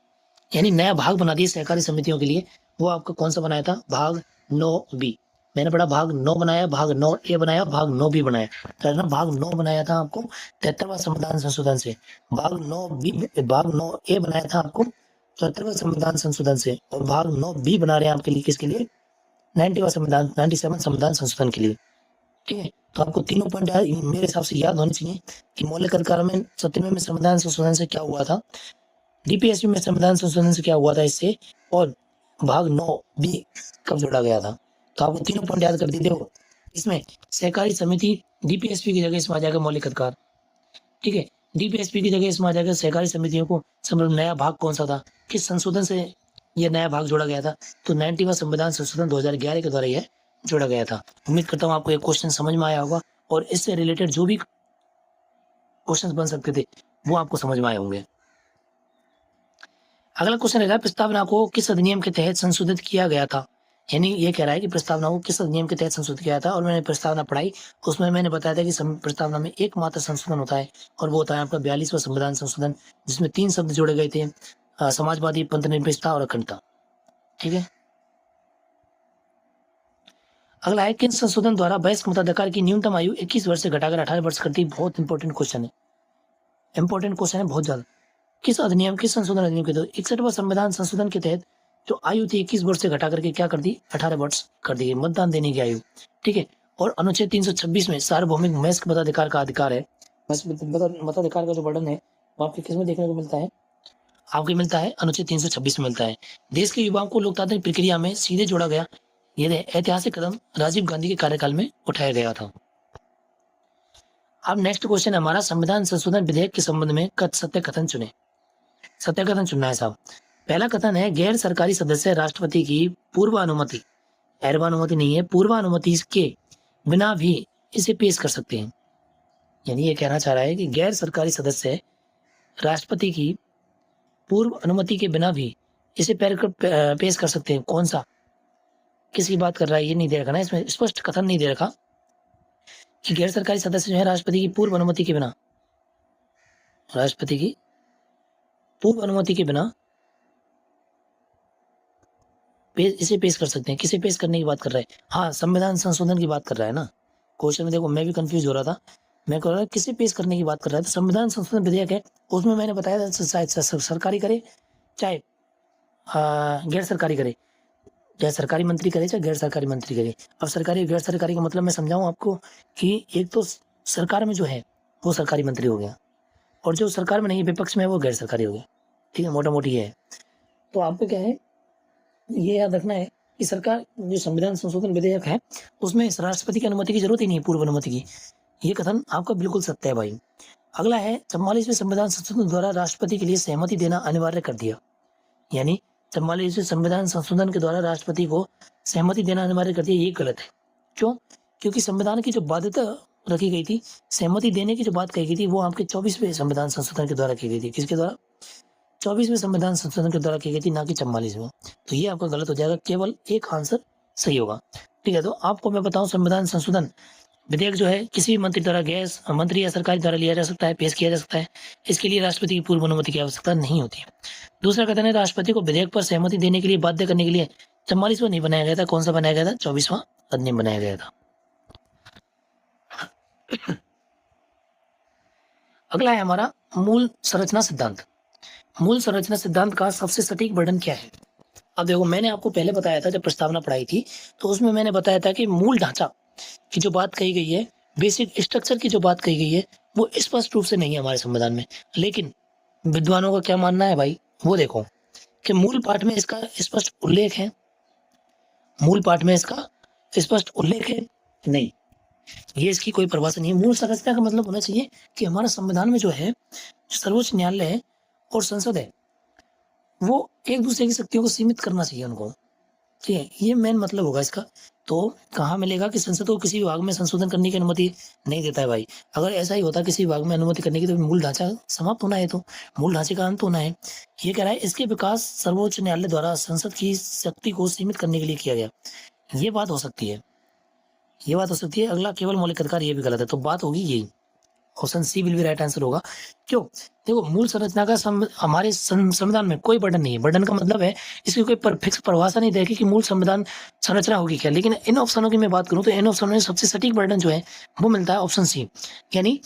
यानी नया भाग बना दिया सहकारी समितियों के लिए। वो आपका कौन सा बनाया था? भाग 9B। मैंने पढ़ा भाग 9 बनाया, भाग 9A बनाया, भाग 9B बनाया। तो ना भाग 9 बनाया था आपको 73वां संविधान संशोधन से, भाग 9A बनाया था आपको 74वां संविधान संशोधन से, और भाग 9B बना रहे हैं आपके लिए किसके लिए? 97 संविधान संशोधन के लिए। ठीक है, तो आपको तीनों पॉइंट मेरे हिसाब से याद होने चाहिए कि मौलिक अधिकार में 97वें संविधान संशोधन से क्या हुआ था, डीपीएसपी में संविधान संशोधन से क्या हुआ था इससे, और भाग 9B कब जोड़ा गया था। तो आपको तीनों पॉइंट याद कर दीजिए। हो इसमें सहकारी समिति डीपीएसपी की जगह इसमें आ जाएगा मौलिक अधिकार। ठीक है, डीपीएसपी की जगह इसमें आ जाएगा सहकारी समितियों को नया भाग कौन सा था, किस संशोधन से यह नया भाग जोड़ा गया था? तो 90वां संविधान संशोधन 2011 के द्वारा यह जोड़ा गया था। उम्मीद करता हूँ आपको एक क्वेश्चन समझ में आया होगा और इससे रिलेटेड जो भी क्वेश्चन बन सकते थे वो आपको समझ में आए होंगे। अगला क्वेश्चन रहेगा प्रस्तावना को किस अधिनियम के तहत संशोधित किया गया था। यानी ये कह रहा है कि प्रस्तावना को किस अधिनियम के तहत संशोधित किया था, और मैंने प्रस्तावना पढ़ाई, उसमें मैंने बताया था कि प्रस्तावना में एकमात्र संशोधन होता है और वो होता है आपका 42वां संविधान संशोधन, जिसमें 3 शब्द जोड़े गए थे, समाजवादी, पंथनिरपेक्षता और अखंडता। ठीक है, अगला है किन संशोधन द्वारा वयस्क मताधिकार की न्यूनतम आयु 21 वर्ष से घटाकर 18 वर्ष कर दी। बहुत इंपॉर्टेंट क्वेश्चन है, इंपॉर्टेंट क्वेश्चन है बहुत ज्यादा। किस अधिनियम, किस संशोधन अधिनियम के तहत? 61वां संविधान संशोधन के तहत जो आयु थी 21 वर्ष से घटा करके क्या कर दी? 18 वर्ष कर दी, मतदान देने की आयु। ठीक है, और अनुच्छेद 326 में सार्वभौमिक वयस्क मताधिकार का अधिकार है। मताधिकार का जो वर्णन है वो आपके किस में देखने को मिलता है? आपको मिलता है अनुच्छेद 326 में मिलता है। देश के युवाओं को लोकतांत्रिक प्रक्रिया में सीधे जोड़ा गया, यह ऐतिहासिक कदम राजीव गांधी के कार्यकाल में उठाया गया था। अब नेक्स्ट क्वेश्चन हमारा संविधान संशोधन विधेयक के संबंध में सत्य कथन चुने। सत्य कथन चुनना है साहब। पहला कथन है गैर सरकारी सदस्य राष्ट्रपति की पूर्व अनुमति, अनुमति नहीं है, पूर्व अनुमति के बिना भी इसे पेश कर सकते हैं। यानी ये कहना चाह रहा है कि गैर सरकारी सदस्य राष्ट्रपति की पूर्व अनुमति के बिना भी इसे पेश कर सकते हैं। कौन सा, किसकी बात कर रहा है ये नहीं दे रखा ना, इसमें स्पष्ट कथन नहीं दे रखा कि गैर सरकारी सदस्य जो है राष्ट्रपति की पूर्व अनुमति के बिना, राष्ट्रपति की पूर्व अनुमति के बिना इसे पेश कर सकते हैं। किसे पेश करने की बात कर रहा है? हाँ, संविधान संशोधन की बात कर रहा है ना। क्वेश्चन में देखो मैं भी कंफ्यूज हो रहा था, मैं कह रहा हूँ किसे पेश करने की बात कर रहा है, तो संविधान संशोधन विधेयक है, उसमें मैंने बताया था चाहे सरकारी करे चाहे गैर सरकारी करे, चाहे सरकारी मंत्री करे चाहे गैर सरकारी मंत्री करे। अब सरकारी गैर सरकारी का मतलब मैं समझाऊं आपको कि एक तो सरकार में जो है वो सरकारी मंत्री हो गया, और जो सरकार में नहीं विपक्ष में है वो गैर सरकारी हो गया। ठीक है, मोटा मोटी ये है। तो आपको क्या है, ये याद रखना है कि सरकार जो संविधान संशोधन विधेयक है उसमें इस राष्ट्रपति की अनुमति की जरूरत ही नहीं है, पूर्व अनुमति की। ये कथन आपका बिल्कुल सत्य है भाई। अगला है 44वें संविधान संशोधन द्वारा राष्ट्रपति के लिए सहमति देना अनिवार्य कर दिया। यानी 44वें संविधान संशोधन के द्वारा राष्ट्रपति को सहमति देना अनिवार्य कर दिया, ये गलत है। क्यों? क्योंकि संविधान की जो बाध्यता रखी गई थी, सहमति देने की जो बात कही गई थी, वो आपके 24वें संविधान संशोधन के द्वारा की गई थी। किसके द्वारा? 24वें संविधान संशोधन के द्वारा की गई थी, ना कि 44वें। तो ये आपका गलत हो जाएगा, केवल एक आंसर सही होगा। ठीक है, तो आपको मैं बताऊं संविधान संशोधन विधेयक जो है किसी भी मंत्री द्वारा, गैस मंत्री या सरकार द्वारा लिया जा सकता है, पेश किया जा सकता है। इसके लिए राष्ट्रपति की पूर्व अनुमति की आवश्यकता नहीं होती है। दूसरा कथन है राष्ट्रपति को विधेयक पर सहमति देने के लिए बाध्य करने के लिए 44वां नहीं बनाया गया था। कौन सा बनाया गया था? 24वां अधिनियम बनाया गया था। अगला है हमारा मूल संरचना सिद्धांत। मूल संरचना सिद्धांत का सबसे सटीक वर्णन क्या है? अब देखो, मैंने आपको पहले बताया था जब प्रस्तावना पढ़ाई थी, तो उसमें मैंने बताया था कि मूल ढांचा की जो बात कही गई है, बेसिक स्ट्रक्चर की जो बात कही गई है, वो स्पष्ट रूप से नहीं है हमारे संविधान में। लेकिन विद्वानों का क्या मानना है भाई, वो देखो कि मूल पाठ में इसका स्पष्ट उल्लेख है। मूल पाठ में इसका स्पष्ट उल्लेख है नहीं, ये इसकी कोई परिभाषा नहीं है। मूल संरचना का मतलब होना चाहिए कि हमारा संविधान में जो है, सर्वोच्च न्यायालय है और संसद है, वो एक दूसरे की शक्तियों को सीमित करना चाहिए उनको। ठीक है, ये मेन मतलब होगा इसका। तो कहाँ मिलेगा कि संसद को किसी विभाग में संशोधन करने की अनुमति नहीं देता है भाई। अगर ऐसा ही होता किसी विभाग में अनुमति करने की, तो मूल ढांचा समाप्त होना है, तो मूल ढांचे का अंत होना है। ये कह रहा है इसके विकास सर्वोच्च न्यायालय द्वारा संसद की शक्ति को सीमित करने के लिए किया गया। ये बात हो सकती है, ये बात हो सकती है। अगला केवल मौलिक अधिकार, ये भी गलत है। तो बात होगी यही, option C will be right answer होगा। क्यों? देखो, मूल संरचना का हमारे संविधान में कोई बर्डन नहीं है। बर्डन का मतलब है इसकी कोई फिक्स परिभाषा नहीं देखी कि मूल संविधान संरचना होगी क्या। लेकिन इन ऑप्शनों की मैं बात करूं तो इन ऑप्शनों में सबसे सटीक बर्डन जो है वो मिलता है ऑप्शन सी। यानी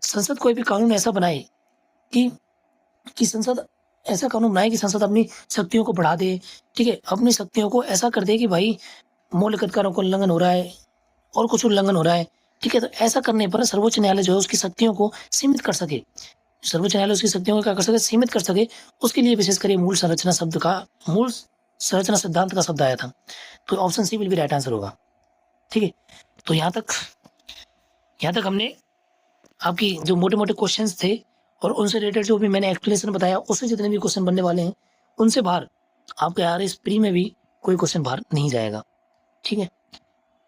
संसद कोई भी कानून ऐसा बनाए कि संसद ऐसा कानून बनाए कि संसद अपनी शक्तियों को बढ़ा दे। ठीक है, अपनी शक्तियों को ऐसा कर दे कि भाई मौलिक अधिकारों का उल्लंघन हो रहा है और कुछ उल्लंघन हो रहा है। ठीक है, तो ऐसा करने पर सर्वोच्च न्यायालय जो है उसकी शक्तियों को सीमित कर सके। सर्वोच्च न्यायालय उसकी शक्तियों को क्या कर सके? सीमित कर सके। उसके लिए विशेष कर मूल संरचना शब्द का, मूल संरचना सिद्धांत का शब्द आया था। तो option C will be right answer होगा। ठीक है, तो यहाँ तक हमने आपकी जो मोटे मोटे क्वेश्चंस थे और उनसे रिलेटेड जो भी मैंने एक्सप्लेनेशन बताया, उससे जितने भी क्वेश्चन बनने वाले हैं उनसे बाहर आपके RS प्री में भी कोई क्वेश्चन बाहर नहीं जाएगा। ठीक है,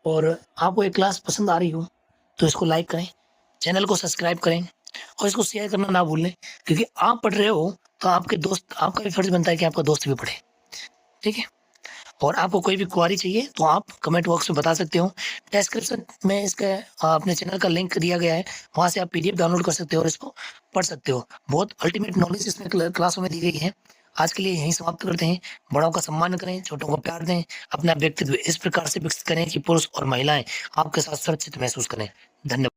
और आपको एक क्लास पसंद आ रही हो तो इसको लाइक करें, चैनल को सब्सक्राइब करें और इसको शेयर करना ना भूलें। क्योंकि आप पढ़ रहे हो तो आपके दोस्त, आपका भी फर्ज बनता है कि आपका दोस्त भी पढ़े। ठीक है, और आपको कोई भी क्वारी चाहिए तो आप कमेंट बॉक्स में बता सकते हो। डिस्क्रिप्शन में इसका अपने चैनल का लिंक दिया गया है, वहाँ से आप PDF डाउनलोड कर सकते हो और इसको पढ़ सकते हो। बहुत अल्टीमेट नॉलेज इसमें क्लासों में दी गई है। आज के लिए यहीं समाप्त करते हैं। बड़ों का सम्मान करें, छोटों को प्यार दें, अपना व्यक्तित्व इस प्रकार से विकसित करें कि पुरुष और महिलाएं आपके साथ सुरक्षित महसूस करें। धन्यवाद।